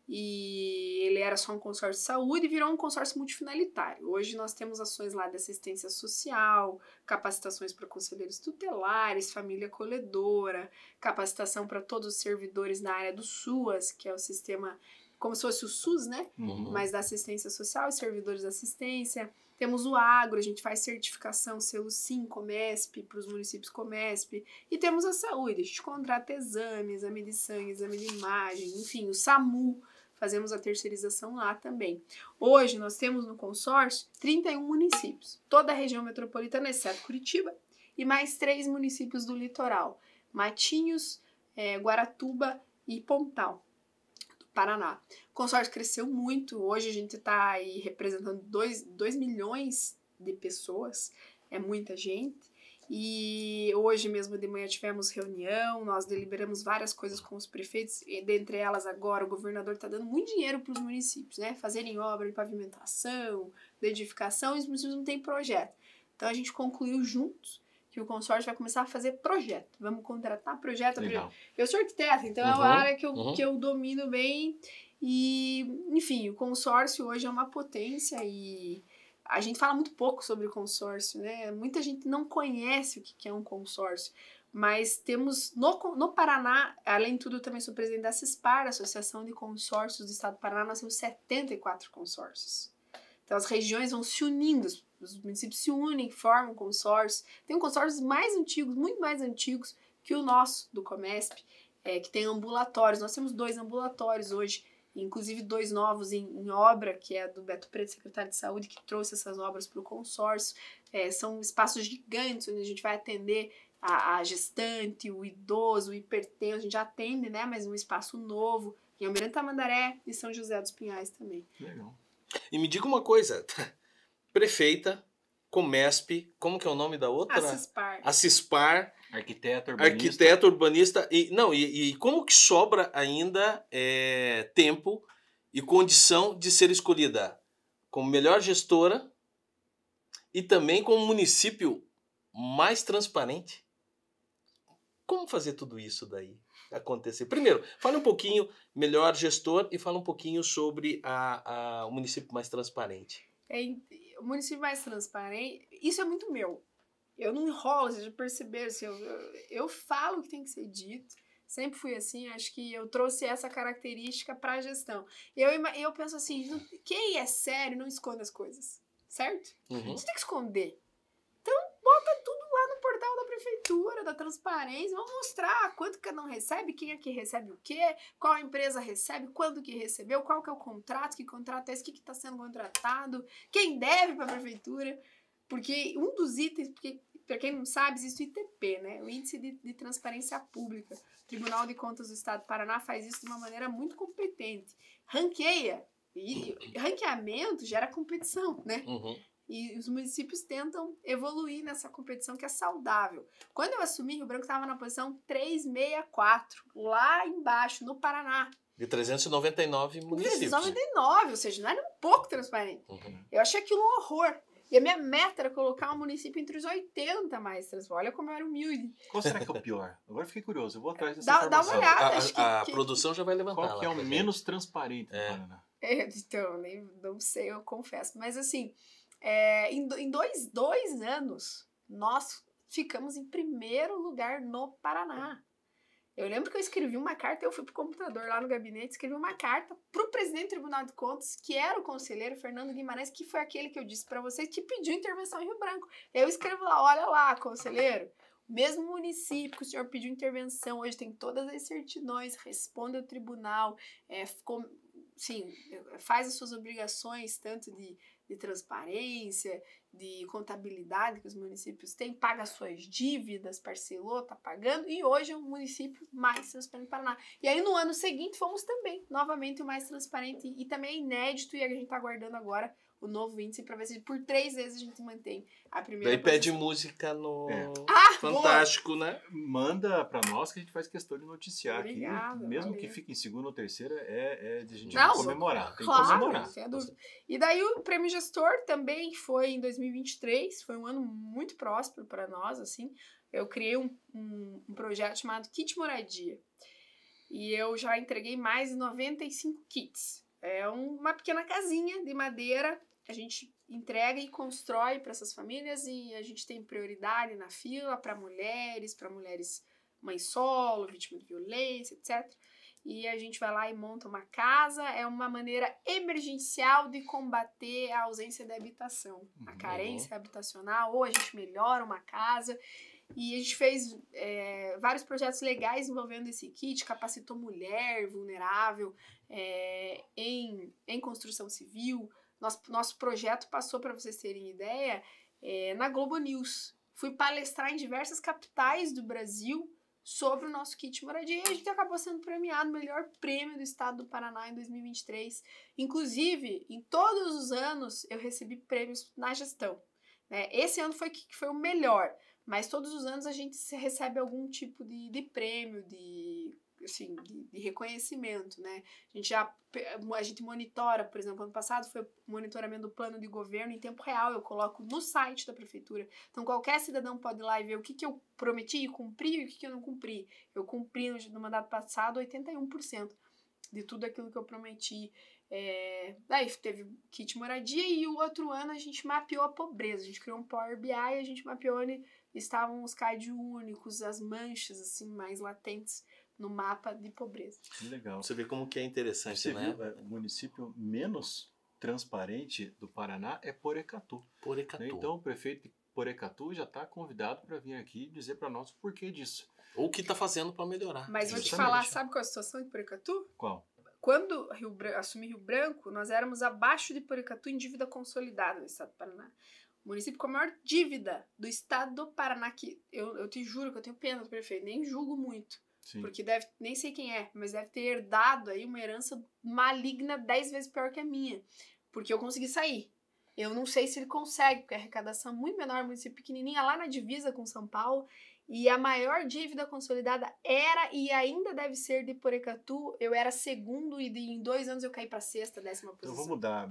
e ele era só um consórcio de saúde e virou um consórcio multifinalitário. Hoje nós temos ações lá de assistência social, capacitações para conselheiros tutelares, família acolhedora, capacitação para todos os servidores na área do SUAS, que é o sistema, como se fosse o SUS, né? Mas da assistência social e servidores de assistência. Temos o agro, a gente faz certificação, selo SIM, Comesp, para os municípios Comesp. E temos a saúde, a gente contrata exame de sangue, exame de imagem, enfim, o SAMU, fazemos a terceirização lá também. Hoje nós temos no consórcio 31 municípios, toda a região metropolitana, exceto Curitiba, e mais 3 municípios do litoral, Matinhos, Guaratuba e Pontal. Paraná. O consórcio cresceu muito, hoje a gente está aí representando 2 milhões de pessoas, é muita gente, E hoje mesmo de manhã tivemos reunião, nós deliberamos várias coisas com os prefeitos, e dentre elas agora o governador está dando muito dinheiro para os municípios, né? Fazerem obra de pavimentação, de edificação, e os municípios não têm projeto. Então a gente concluiu juntos que o consórcio vai começar a fazer projeto. Vamos contratar projeto. Eu sou arquiteta, então é uma área que eu domino bem. E, enfim, o consórcio hoje é uma potência e a gente fala muito pouco sobre o consórcio, né? Muita gente não conhece o que é um consórcio, mas temos no Paraná, além de tudo, eu também sou presidente da CISPAR, Associação de Consórcios do Estado do Paraná, nós temos 74 consórcios. Então as regiões vão se unindo, os municípios se unem, formam consórcios. Tem consórcios mais antigos, muito mais antigos que o nosso, do Comesp, que tem ambulatórios. Nós temos 2 ambulatórios hoje, inclusive 2 novos em obra, que é do Beto Preto, secretário de Saúde, que trouxe essas obras para o consórcio. São espaços gigantes, onde a gente vai atender a gestante, o idoso, o hipertenso, a gente já atende, né? Mas um espaço novo, em Almirante Tamandaré e São José dos Pinhais também. Legal. E me diga uma coisa, prefeita, Comesp, como que é o nome da outra? A CISPAR. Arquiteto, urbanista. E como que sobra ainda tempo e condição de ser escolhida como melhor gestora e também como município mais transparente? Como fazer tudo isso daí acontecer? Primeiro, fala um pouquinho melhor gestor e fala um pouquinho sobre o município mais transparente. O município mais transparente, isso é muito meu. Eu não enrolo, vocês já perceberam, assim, eu falo o que tem que ser dito, sempre fui assim, acho que eu trouxe essa característica para a gestão. Eu penso assim, quem é sério não esconde as coisas, certo? Você tem que esconder. Então, bota tudo lá no portal da prefeitura, da transparência, vamos mostrar quanto cada um recebe, quem aqui recebe o quê, qual empresa recebe, quando que recebeu, qual que é o contrato, que contrato é esse, o que está sendo contratado, quem deve para a prefeitura, porque um dos itens, porque para quem não sabe, existe o ITP, né? O Índice de Transparência Pública. O Tribunal de Contas do Estado do Paraná faz isso de uma maneira muito competente. Ranqueia, e ranqueamento gera competição, né? E os municípios tentam evoluir nessa competição que é saudável. Quando eu assumi, Rio Branco estava na posição 364, lá embaixo, no Paraná. De 399 municípios. 399, ou seja, não era um pouco transparente. Eu achei aquilo um horror. E a minha meta era colocar um município entre os 80 mais transparentes. Olha como eu era humilde. Qual será que é o pior? Agora fiquei curioso, eu vou atrás dessa informação. Dá uma olhada. A produção já vai levantar. Qual que é o menos transparente do Paraná? Então, nem não sei, eu confesso. Mas assim, em dois anos, nós ficamos em primeiro lugar no Paraná. Eu lembro que eu escrevi uma carta, eu fui pro computador lá no gabinete, escrevi uma carta pro presidente do Tribunal de Contas, que era o conselheiro Fernando Guimarães, que foi aquele que eu disse para vocês, que pediu intervenção em Rio Branco. Eu escrevo lá, olha lá, conselheiro, mesmo município que o senhor pediu intervenção, hoje tem todas as certidões, responde ao tribunal, faz as suas obrigações, tanto de transparência, de contabilidade que os municípios têm, paga as suas dívidas, parcelou, tá pagando, e hoje é o município mais transparente do Paraná. E aí no ano seguinte fomos também, novamente o mais transparente, e também é inédito, e a gente tá aguardando agora o novo índice para ver se por 3 vezes a gente mantém a primeira posição. Daí pede música no Fantástico, boa. Né? Manda para nós que a gente faz questão de noticiar. Obrigada, aqui. Mesmo valeu. que fique em segunda ou terceira, de a gente comemorar. Tem claro, que comemorar. Sem dúvida. E daí o Prêmio Gestor também foi em 2023, foi um ano muito próspero para nós, assim. Eu criei um projeto chamado Kit Moradia. E eu já entreguei mais de 95 kits. É uma pequena casinha de madeira, a gente entrega e constrói para essas famílias, e a gente tem prioridade na fila para mulheres mãe solo, vítima de violência, etc. E a gente vai lá e monta uma casa, é uma maneira emergencial de combater a ausência de habitação, a carência habitacional, ou a gente melhora uma casa. E a gente fez vários projetos legais envolvendo esse kit, capacitou mulher vulnerável em construção civil. Nosso projeto passou, para vocês terem ideia, na Globo News. Fui palestrar em diversas capitais do Brasil sobre o nosso kit moradia, e a gente acabou sendo premiado o melhor prêmio do estado do Paraná em 2023. Inclusive, em todos os anos eu recebi prêmios na gestão. Esse ano foi o melhor, Mas todos os anos a gente recebe algum tipo de prêmio, de reconhecimento, né? A gente monitora, por exemplo, ano passado foi monitoramento do plano de governo em tempo real, eu coloco no site da prefeitura. Então qualquer cidadão pode ir lá e ver o que eu prometi e cumpri e o que eu não cumpri. Eu cumpri no mandato passado 81% de tudo aquilo que eu prometi. Daí teve kit moradia e o outro ano a gente mapeou a pobreza. A gente criou um Power BI e a gente mapeou onde estavam os CAD únicos, as manchas assim mais latentes no mapa de pobreza. Legal. Você vê como que é interessante, Você né? viu, o município menos transparente do Paraná é Porecatu. Porecatu. Então o prefeito de Porecatu já está convidado para vir aqui dizer para nós o porquê disso. Ou o que está fazendo para melhorar. Mas vou te Justamente. falar, sabe qual é a situação de Porecatu? Qual? Quando assumi Rio Branco, nós éramos abaixo de Porecatu em dívida consolidada no estado do Paraná. O município com a maior dívida do estado do Paraná, que eu te juro que eu tenho pena do prefeito, nem julgo muito. Sim. Porque nem sei quem é, mas deve ter herdado aí uma herança maligna 10 vezes pior que a minha. Porque eu consegui sair. Eu não sei se ele consegue, porque a arrecadação é muito menor, município pequenininha, lá na divisa com São Paulo. E a maior dívida consolidada era e ainda deve ser de Porecatu. Eu era segundo e em 2 anos eu caí para sexta, 10ª posição. Então vamos mudar.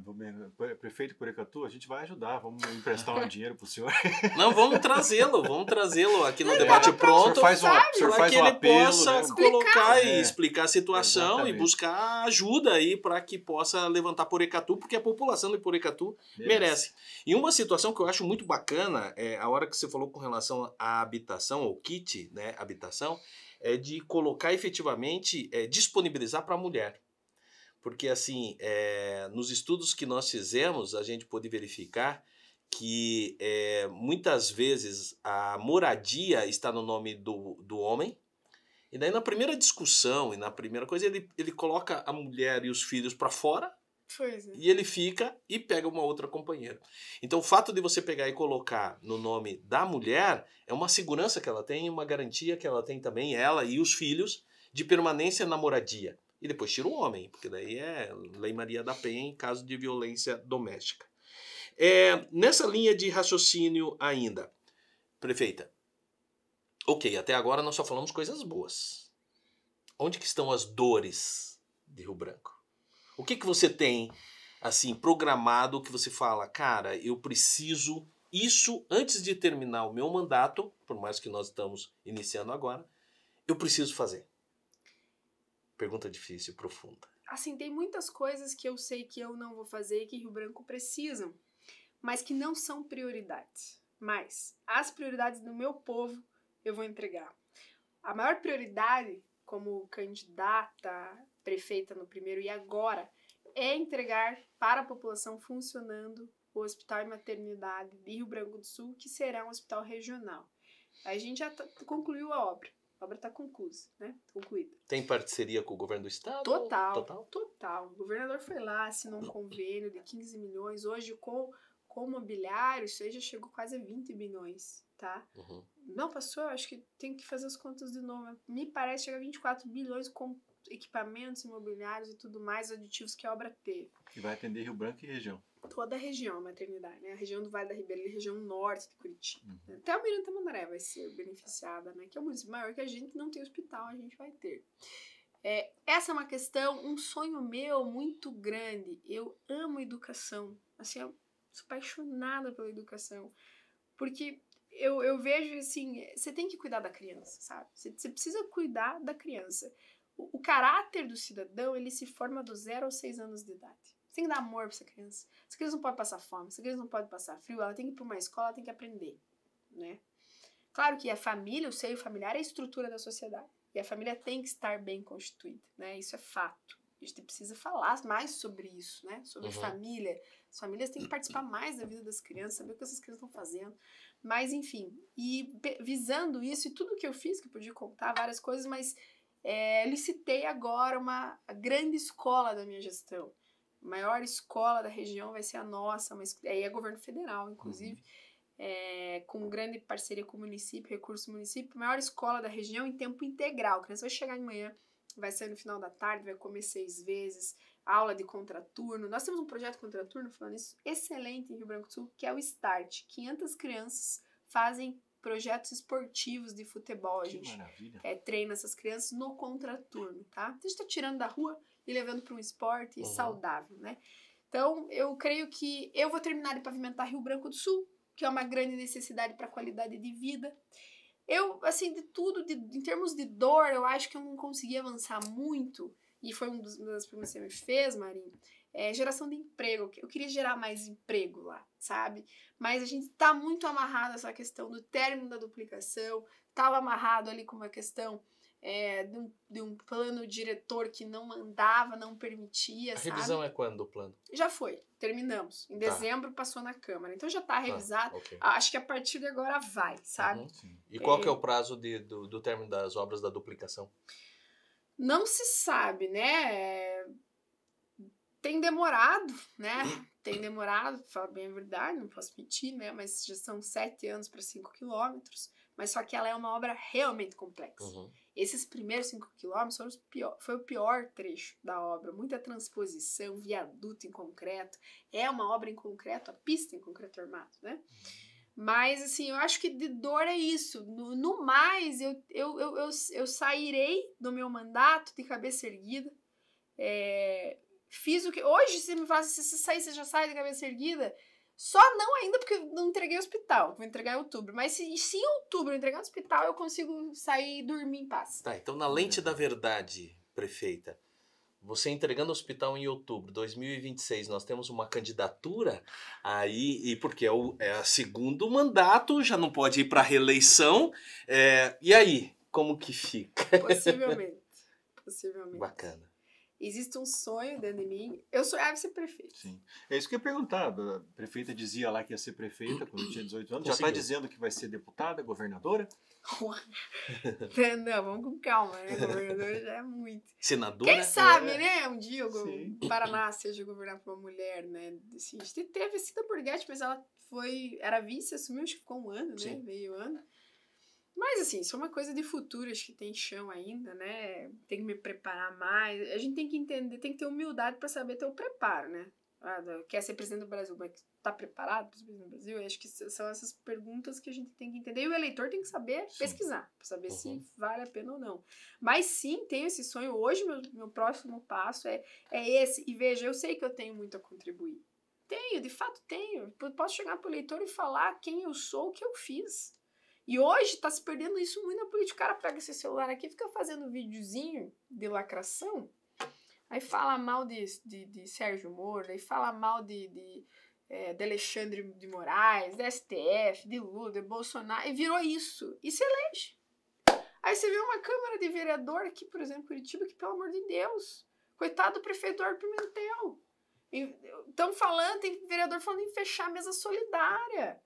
Prefeito Porecatu, a gente vai ajudar. Vamos emprestar um dinheiro pro senhor. Não, vamos trazê-lo aqui no Debate Pronto. O senhor faz que um ele apelo, possa né? colocar e explicar a situação Exatamente. e buscar ajuda aí para que possa levantar Porecatu, porque a população de Porecatu merece. E uma situação que eu acho muito bacana, a hora que você falou com relação à habitação, ao kit, né, habitação, é de colocar efetivamente, disponibilizar para a mulher. Porque assim, nos estudos que nós fizemos, a gente pôde verificar que muitas vezes a moradia está no nome do homem, e daí na primeira discussão e na primeira coisa ele coloca a mulher e os filhos para fora, e ele fica e pega uma outra companheira. Então o fato de você pegar e colocar no nome da mulher é uma segurança que ela tem, uma garantia que ela tem também, ela e os filhos, de permanência na moradia. E depois tira o homem, porque daí é Lei Maria da Penha em caso de violência doméstica. Nessa linha de raciocínio ainda, prefeita, ok, até agora nós só falamos coisas boas. Onde que estão as dores de Rio Branco? O que você tem, assim, programado que você fala, cara, eu preciso isso antes de terminar o meu mandato, por mais que nós estamos iniciando agora, eu preciso fazer? Pergunta difícil, profunda. Assim, tem muitas coisas que eu sei que eu não vou fazer e que Rio Branco precisam, mas que não são prioridades. Mas as prioridades do meu povo eu vou entregar. A maior prioridade, como candidata, prefeita no primeiro e agora, é entregar para a população funcionando o Hospital e Maternidade de Rio Branco do Sul, que será um hospital regional. A gente já concluiu a obra. A obra está concluída, né? Concluída. Tem parceria com o governo do estado? Total. O governador foi lá, assinou um convênio de 15 milhões. Hoje, com o mobiliário, isso aí já chegou quase a 20 bilhões, tá? Uhum. Não passou, acho que tem que fazer as contas de novo. Me parece chegar a 24 bilhões com equipamentos imobiliários e tudo mais, aditivos que a obra teve. Que vai atender Rio Branco e região. Toda a região, a maternidade, né? A região do Vale da Ribeira, a região norte de Curitiba. Uhum. Até o Miranda Tamandaré vai ser beneficiada, né? Que é um município maior que a gente, não tem hospital, a gente vai ter. Essa é uma questão, um sonho meu muito grande. Eu amo educação. Assim, eu sou apaixonada pela educação. Porque eu vejo, assim, você tem que cuidar da criança, sabe? Você precisa cuidar da criança. O caráter do cidadão, ele se forma dos 0 aos 6 anos de idade. Você tem que dar amor pra essa criança. Essa criança não pode passar fome, essa criança não pode passar frio, ela tem que ir pra uma escola, ela tem que aprender, né? Claro que a família, o seio familiar é a estrutura da sociedade. E a família tem que estar bem constituída, né? Isso é fato. A gente precisa falar mais sobre isso, né? Sobre família. As famílias têm que participar mais da vida das crianças, saber o que essas crianças estão fazendo. Mas, enfim, e visando isso e tudo que eu fiz, que eu podia contar várias coisas, mas licitei agora uma grande escola da minha gestão. A maior escola da região vai ser a nossa, aí é governo federal, inclusive, com grande parceria com o município, recurso do município, maior escola da região em tempo integral. A criança vai chegar de manhã, vai sair no final da tarde, vai comer 6 vezes, aula de contraturno. Nós temos um projeto contraturno, falando isso, excelente em Rio Branco do Sul, que é o START. 500 crianças fazem projetos esportivos de futebol. A Que gente maravilha. treina essas crianças no contraturno, tá? A gente tá tirando da rua e levando para um esporte saudável, né? Então, eu creio que eu vou terminar de pavimentar Rio Branco do Sul, que é uma grande necessidade para a qualidade de vida. Eu, assim, de tudo, em termos de dor, eu acho que eu não consegui avançar muito, e foi uma das perguntas que você me fez, Marinho, geração de emprego. Eu queria gerar mais emprego lá, sabe? Mas a gente tá muito amarrado a essa questão do término da duplicação, tava amarrado ali com uma questão de um plano diretor que não mandava, não permitia, A revisão sabe? é quando do plano? Já foi, terminamos. Em dezembro passou na Câmara, então já tá revisado. Ok. Acho que a partir de agora vai, sabe? Sim. E qual que é o prazo do término das obras da duplicação? Não se sabe, né? Tem demorado, né? Tem demorado, pra falar bem a verdade, não posso mentir, né? Mas já são 7 anos para 5 quilômetros. Mas só que ela é uma obra realmente complexa. Esses primeiros 5 quilômetros foi o pior trecho da obra. Muita transposição, viaduto em concreto. É uma obra em concreto, a pista em concreto armado, né? Mas, assim, eu acho que de dor é isso. No mais, eu sairei do meu mandato de cabeça erguida. Fiz o que... Hoje, se me fala, se você sair, você já sai de cabeça erguida. Só não ainda, porque eu não entreguei o hospital. Vou entregar em outubro. Mas se em outubro eu entregar no hospital, eu consigo sair e dormir em paz. Tá, então na lente da verdade, prefeita, você entregando o hospital em outubro de 2026, nós temos uma candidatura aí, e porque é o segundo mandato, já não pode ir para reeleição. E aí, como que fica? Possivelmente. Bacana. Existe um sonho dentro de mim. Eu sonhava ser prefeito. Sim. É isso que eu ia perguntar. A prefeita dizia lá que ia ser prefeita quando tinha 18 anos. Já Conseguiu. está dizendo que vai ser deputada, governadora? Não, vamos com calma, né? Governador já é muito. Senadora? Quem sabe, né? Um dia Sim. o Paraná seja governado por uma mulher, né? Assim, a gente teve a Cida Borghetti, mas ela era vice, assumiu, acho que ficou um ano, Sim. né? Meio ano. Mas, assim, isso é uma coisa de futuro, acho que tem chão ainda, né? Tem que me preparar mais. A gente tem que entender, tem que ter humildade para saber ter o preparo, né? Quer ser presidente do Brasil, mas tá preparado para ser presidente do Brasil? Eu acho que são essas perguntas que a gente tem que entender. E o eleitor tem que saber pesquisar, para saber se vale a pena ou não. Mas sim, tenho esse sonho. Hoje, meu próximo passo é esse. E veja, eu sei que eu tenho muito a contribuir. Tenho, de fato tenho. Posso chegar pro eleitor e falar quem eu sou, o que eu fiz. E hoje tá se perdendo isso muito na política. O cara pega esse celular aqui e fica fazendo videozinho de lacração. Aí fala mal de Sérgio Moro, aí fala mal de Alexandre de Moraes, de STF, de Lula, de Bolsonaro. E virou isso. E se elege. Aí você vê uma Câmara de Vereador aqui, por exemplo, em Curitiba, que pelo amor de Deus. Coitado do prefeito Eduardo Pimentel. Estão falando, tem vereador falando em fechar mesa solidária.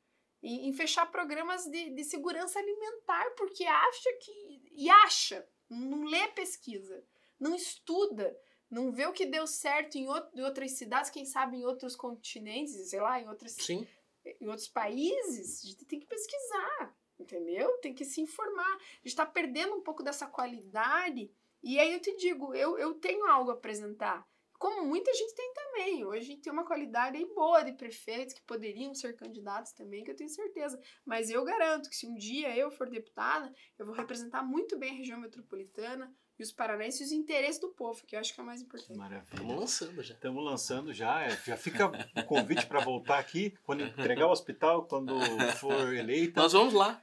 Em fechar programas de segurança alimentar, porque acha, não lê pesquisa, não estuda, não vê o que deu certo em outras cidades, quem sabe em outros continentes, sei lá, em outros países. A gente tem que pesquisar, entendeu? Tem que se informar. A gente está perdendo um pouco dessa qualidade. E aí eu te digo, eu tenho algo a apresentar. Como muita gente tem também. Hoje a gente tem uma qualidade aí boa de prefeitos que poderiam ser candidatos também, que eu tenho certeza. Mas eu garanto que se um dia eu for deputada, eu vou representar muito bem a região metropolitana e os paranaenses e os interesses do povo, que eu acho que é o mais importante. Maravilha. Estamos lançando já. Estamos lançando já. Já fica o convite para voltar aqui, quando entregar o hospital, quando for eleita. Nós vamos lá.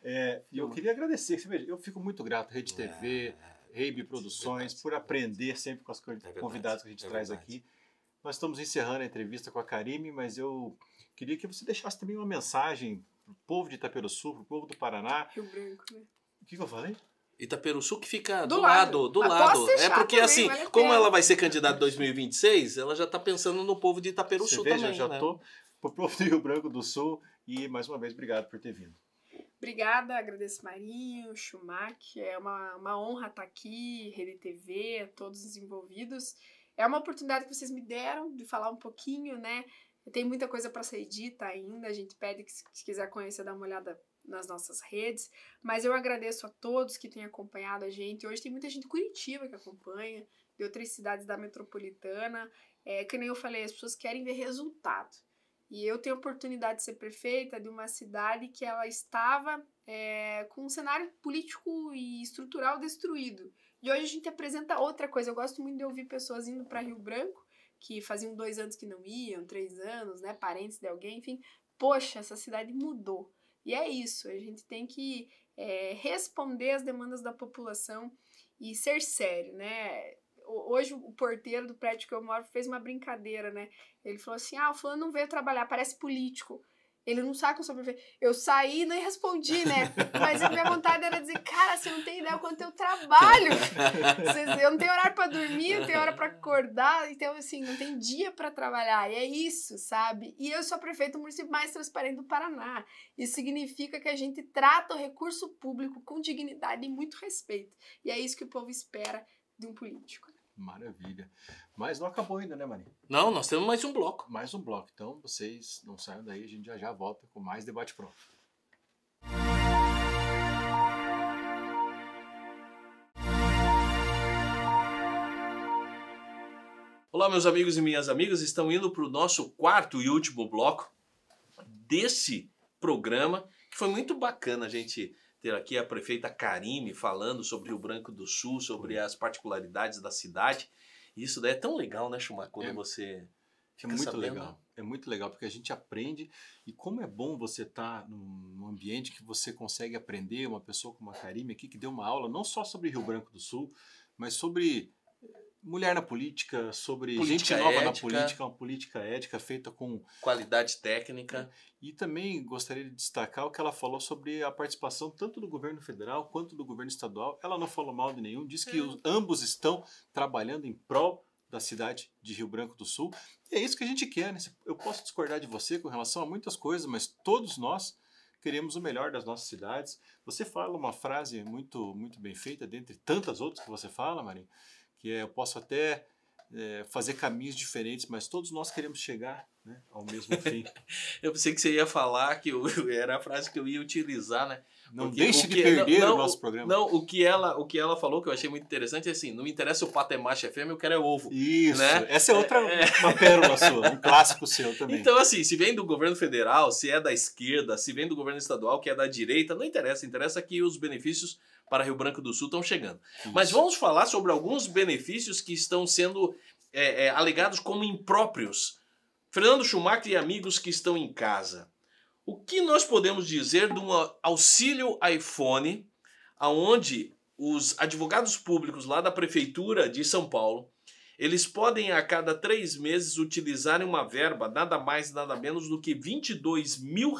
E eu queria agradecer. Você veja, eu fico muito grato, Rede TV, Reibe Produções, por aprender sempre com os convidados que a gente traz aqui. Nós estamos encerrando a entrevista com a Karime, mas eu queria que você deixasse também uma mensagem para o povo de Itaperuçu, para o povo do Paraná. Rio Branco, né? O que eu falei? Itaperuçu que fica do lado. lado. É porque também, assim, vale como ela vai ser candidata em 2026, ela já está pensando no povo de Itaperuçu Você veja, também. eu já estou para o povo do Rio Branco do Sul e mais uma vez obrigado por ter vindo. Obrigada, agradeço Marinho, Schumacher, é uma honra estar aqui, Rede TV, a todos os envolvidos. É uma oportunidade que vocês me deram de falar um pouquinho, né? Tem muita coisa para ser dita ainda, a gente pede que se quiser conhecer, dá uma olhada nas nossas redes, mas eu agradeço a todos que têm acompanhado a gente. Hoje tem muita gente de Curitiba que acompanha, de outras cidades da metropolitana, que nem eu falei, as pessoas querem ver resultado. E eu tenho a oportunidade de ser prefeita de uma cidade que ela estava com um cenário político e estrutural destruído. E hoje a gente apresenta outra coisa. Eu gosto muito de ouvir pessoas indo para Rio Branco, que faziam 2 anos que não iam, 3 anos, né, parentes de alguém, enfim. Poxa, essa cidade mudou. E é isso, a gente tem que responder às demandas da população e ser sério, né? Hoje o porteiro do prédio que eu moro fez uma brincadeira, né? Ele falou assim, o fulano não veio trabalhar, parece político. Ele não sabe que eu sou prefeito. Eu saí e nem respondi, né? Mas a minha vontade era dizer, cara, você não tem ideia do quanto eu trabalho. Eu não tenho horário pra dormir, não tenho hora pra acordar. Então, assim, não tem dia pra trabalhar. E é isso, sabe? E eu sou a prefeita do município mais transparente do Paraná. Isso significa que a gente trata o recurso público com dignidade e muito respeito. E é isso que o povo espera de um político. Maravilha. Mas não acabou ainda, né, Marinho? Não, nós temos mais um bloco. Mais um bloco. Então, vocês não saiam daí, a gente já volta com mais Debate Pronto. Olá, meus amigos e minhas amigas. Estamos indo para o nosso 4º e último bloco desse programa, que foi muito bacana a gente ter aqui a prefeita Karine falando sobre Rio Branco do Sul, sobre as particularidades da cidade. Isso daí é tão legal, né, Schumacher, quando você fica muito sabendo. Legal. É muito legal, porque a gente aprende, e como é bom você estar num ambiente que você consegue aprender, uma pessoa como a Karine aqui, que deu uma aula não só sobre Rio Branco do Sul, mas sobre mulher na política, sobre política gente nova na política, uma política ética feita com qualidade técnica. E também gostaria de destacar o que ela falou sobre a participação tanto do governo federal quanto do governo estadual. Ela não falou mal de nenhum, disse que ambos estão trabalhando em prol da cidade de Rio Branco do Sul. E é isso que a gente quer, né? Eu posso discordar de você com relação a muitas coisas, mas todos nós queremos o melhor das nossas cidades. Você fala uma frase muito, muito bem feita, dentre tantas outras que você fala, Marinho, que eu posso até fazer caminhos diferentes, mas todos nós queremos chegar, né, ao mesmo fim. Eu pensei que você ia falar, que era a frase que eu ia utilizar, né? Não deixe de perder o nosso programa. Não, o que ela falou, que eu achei muito interessante, é assim, não me interessa o pato é macho é fêmea, eu quero é ovo. Isso, né? Essa é outra, uma pérola sua, um clássico seu também. Então, assim, se vem do governo federal, se é da esquerda, se vem do governo estadual, que é da direita, não interessa, interessa que os benefícios para Rio Branco do Sul estão chegando. Isso. Mas vamos falar sobre alguns benefícios que estão sendo alegados como impróprios. Fernando Schumacher e amigos que estão em casa. O que nós podemos dizer de um auxílio iPhone, onde os advogados públicos lá da Prefeitura de São Paulo, eles podem a cada 3 meses utilizarem uma verba, nada mais nada menos do que R$22 mil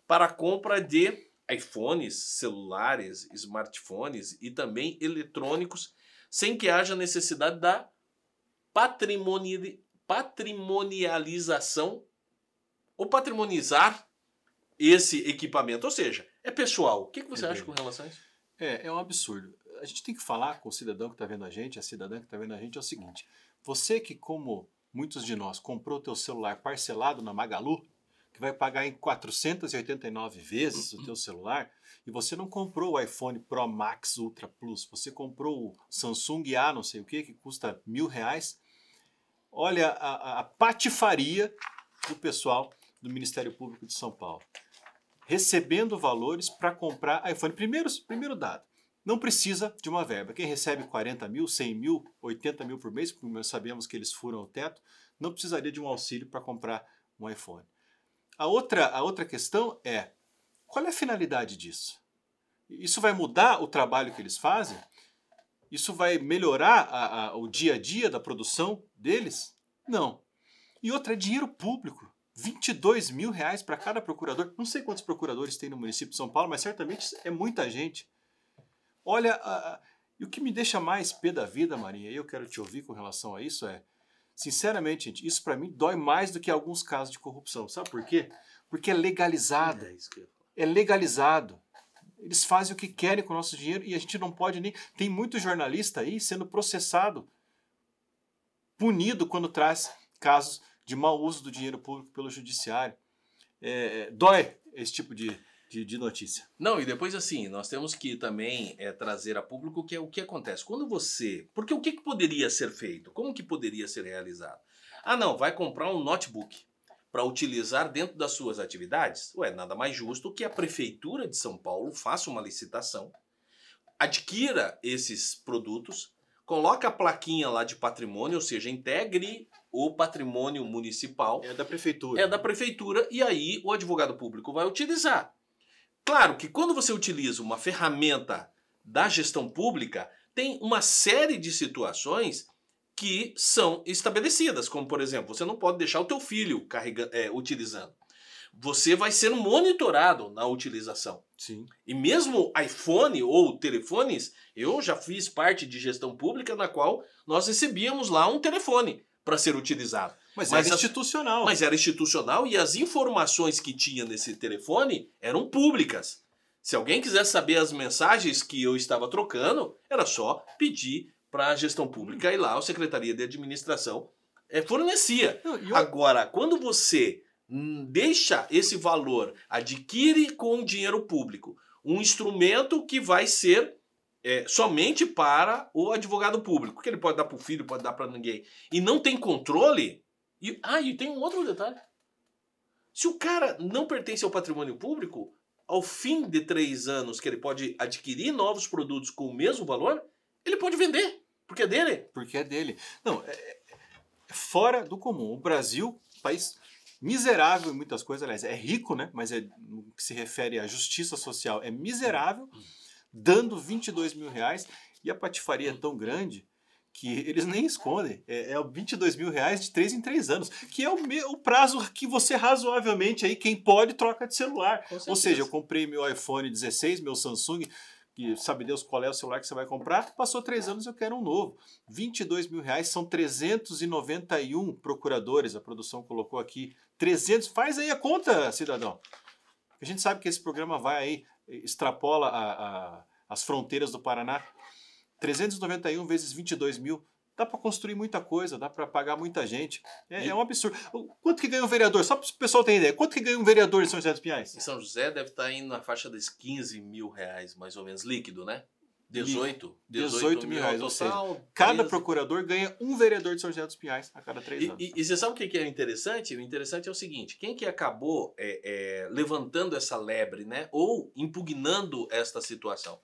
para a compra de iPhones, celulares, smartphones e também eletrônicos, sem que haja necessidade da patrimonialização ou patrimonizar esse equipamento. Ou seja, é pessoal. O que você acha com relação a isso? É um absurdo. A gente tem que falar com o cidadão que está vendo a gente, a cidadã que está vendo a gente, é o seguinte: você que, como muitos de nós, comprou o teu celular parcelado na Magalu, que vai pagar em 489 vezes o teu celular, e você não comprou o iPhone Pro Max Ultra Plus, você comprou o Samsung A não sei o que custa R$1.000, olha a patifaria do pessoal do Ministério Público de São Paulo, recebendo valores para comprar iPhone. Primeiro dado, não precisa de uma verba. Quem recebe 40 mil, 100 mil, 80 mil por mês, porque nós sabemos que eles furam o teto, não precisaria de um auxílio para comprar um iPhone. A outra questão é, qual é a finalidade disso? Isso vai mudar o trabalho que eles fazem? Isso vai melhorar o dia a dia da produção deles? Não. E outra, é dinheiro público. R$22 mil para cada procurador. Não sei quantos procuradores tem no município de São Paulo, mas certamente é muita gente. Olha, e o que me deixa mais pé da vida, Marinha, e eu quero te ouvir com relação a isso, sinceramente, gente, isso para mim dói mais do que alguns casos de corrupção. Sabe por quê? Porque é legalizado. É legalizado. Eles fazem o que querem com o nosso dinheiro e a gente não pode nem... Tem muito jornalista aí sendo processado, punido quando traz casos de mau uso do dinheiro público pelo judiciário. Dói esse tipo de notícia. Não, e depois assim, nós temos que também trazer a público que é o que acontece. Quando você... Porque o que poderia ser feito? Como que poderia ser realizado? Ah, não, vai comprar um notebook. para utilizar dentro das suas atividades? Ué, nada mais justo que a Prefeitura de São Paulo faça uma licitação, adquira esses produtos, coloque a plaquinha lá de patrimônio, ou seja, integre o patrimônio municipal. É da prefeitura. É da prefeitura e aí o advogado público vai utilizar. Claro que quando você utiliza uma ferramenta da gestão pública, tem uma série de situações que são estabelecidas, como por exemplo, você não pode deixar o teu filho utilizando. Você vai ser monitorado na utilização. Sim. E mesmo iPhone ou telefones, eu já fiz parte de gestão pública na qual nós recebíamos lá um telefone para ser utilizado. Mas era institucional. Mas era institucional e as informações que tinha nesse telefone eram públicas. Se alguém quisesse saber as mensagens que eu estava trocando, era só pedir para a gestão pública ir lá, a Secretaria de Administração fornecia. Agora, quando você deixa esse valor, adquire com dinheiro público um instrumento que vai ser somente para o advogado público, que ele pode dar para o filho, pode dar para ninguém, e não tem controle. E tem um outro detalhe. Se o cara não pertence ao patrimônio público, ao fim de 3 anos que ele pode adquirir novos produtos com o mesmo valor, ele pode vender, porque é dele. Porque é dele. Não, é fora do comum. O Brasil, país miserável em muitas coisas, aliás, é rico, né? Mas no que se refere à justiça social, é miserável, dando 22 mil reais, e a patifaria é tão grande que eles nem escondem. É 22 mil reais de 3 em 3 anos, que é o prazo que você razoavelmente, aí, quem pode, troca de celular. Ou seja, eu comprei meu iPhone 16, meu Samsung, que sabe Deus qual é o celular que você vai comprar, passou 3 anos eu quero um novo. 22 mil reais são 391 procuradores, a produção colocou aqui. 300, faz aí a conta, cidadão. A gente sabe que esse programa vai aí, extrapola as fronteiras do Paraná. 391 vezes 22 mil, dá para construir muita coisa, dá para pagar muita gente. É um absurdo. Quanto que ganha um vereador? Só para o pessoal ter ideia. Quanto que ganha um vereador em São José dos Pinhais? Em São José deve estar indo na faixa dos 15 mil reais, mais ou menos, líquido, né? 18 mil reais, ou seja, total, cada procurador ganha um vereador de São José dos Pinhais a cada 3 anos. E você sabe o que é interessante? O interessante é o seguinte, quem que acabou levantando essa lebre, né? Ou impugnando esta situação?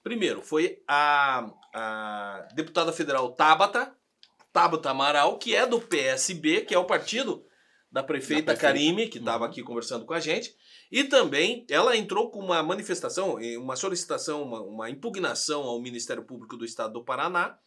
Primeiro, foi a deputada federal Tabata Amaral, que é do PSB, que é o partido da prefeita Karime, que estava aqui conversando com a gente. E também ela entrou com uma manifestação, uma solicitação, uma impugnação ao Ministério Público do Estado do Paraná.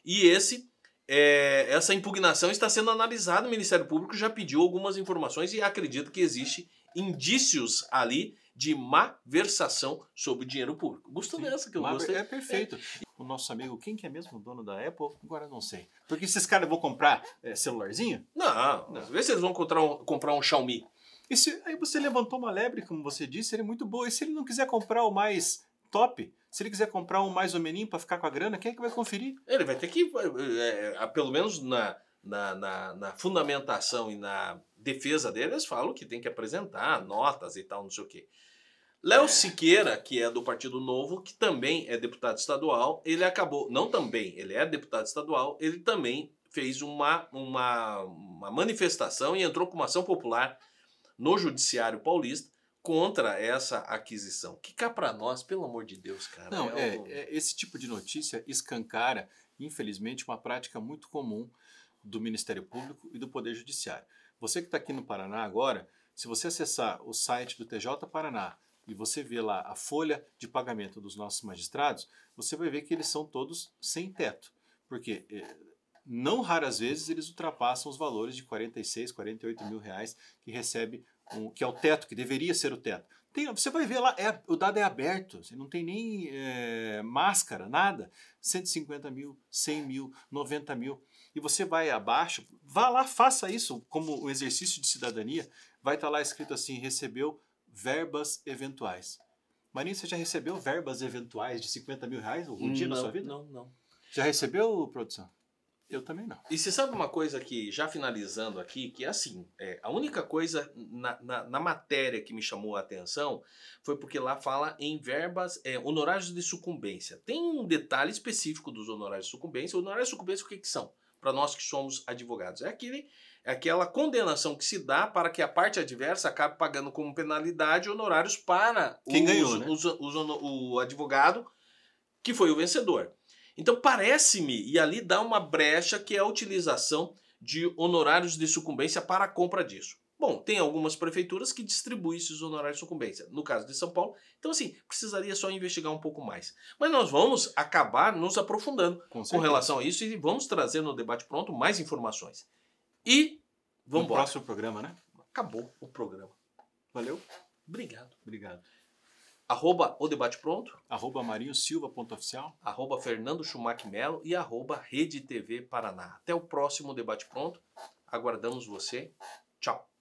E essa impugnação está sendo analisada. O Ministério Público já pediu algumas informações e acredita que existe indícios ali de malversação sobre o dinheiro público. Gostou dessa que eu gostei? É perfeito. O nosso amigo, quem que é mesmo o dono da Apple? Agora não sei. Porque esses caras vão comprar celularzinho? Não. Vê se eles vão comprar um Xiaomi. Aí você levantou uma lebre, como você disse, ele é muito boa. E se ele não quiser comprar o mais top, se ele quiser comprar um mais ou menos para ficar com a grana, quem é que vai conferir? Ele vai ter que, pelo menos na fundamentação e na defesa dele, eles falam que tem que apresentar notas e tal, não sei o quê. Léo Siqueira, que é do Partido Novo, que também é deputado estadual, ele é deputado estadual, ele também fez uma manifestação e entrou com uma ação popular no Judiciário Paulista contra essa aquisição. Que cá pra nós, pelo amor de Deus, cara. Não, esse tipo de notícia escancara, infelizmente, uma prática muito comum do Ministério Público e do Poder Judiciário. Você que está aqui no Paraná agora, se você acessar o site do TJ Paraná e você vê lá a folha de pagamento dos nossos magistrados, você vai ver que eles são todos sem teto. Porque não raras vezes eles ultrapassam os valores de 46, 48 mil reais que recebe, que é o teto, que deveria ser o teto. Você vai ver lá, o dado é aberto, você não tem nem máscara, nada. 150 mil, 100 mil, 90 mil. E você vai abaixo, vá lá, faça isso como um exercício de cidadania. Vai estar lá escrito assim, recebeu verbas eventuais. Marinho, você já recebeu verbas eventuais de 50 mil reais algum dia na sua vida? Não. Já recebeu, produção? Eu também não. E você sabe uma coisa que, já finalizando aqui, que é assim, a única coisa na matéria que me chamou a atenção foi porque lá fala em verbas, honorários de sucumbência. Tem um detalhe específico dos honorários de sucumbência. Honorários de sucumbência, o que são? para nós que somos advogados. É aquela condenação que se dá para que a parte adversa acabe pagando como penalidade honorários para Quem ganhou, né? o advogado que foi o vencedor. Então parece-me, e ali dá uma brecha, que é a utilização de honorários de sucumbência para a compra disso. Bom, tem algumas prefeituras que distribuem esses honorários de sucumbência. No caso de São Paulo, então assim, precisaria só investigar um pouco mais. Mas nós vamos acabar nos aprofundando com relação a isso e vamos trazer no Debate Pronto mais informações. E vamos embora. No próximo programa, né? Acabou o programa. Valeu. Obrigado. Obrigado. @o Debate Pronto. @marinhosilva.oficial. @Fernando Schumacher Melo e @Rede TV Paraná. Até o próximo Debate Pronto. Aguardamos você. Tchau.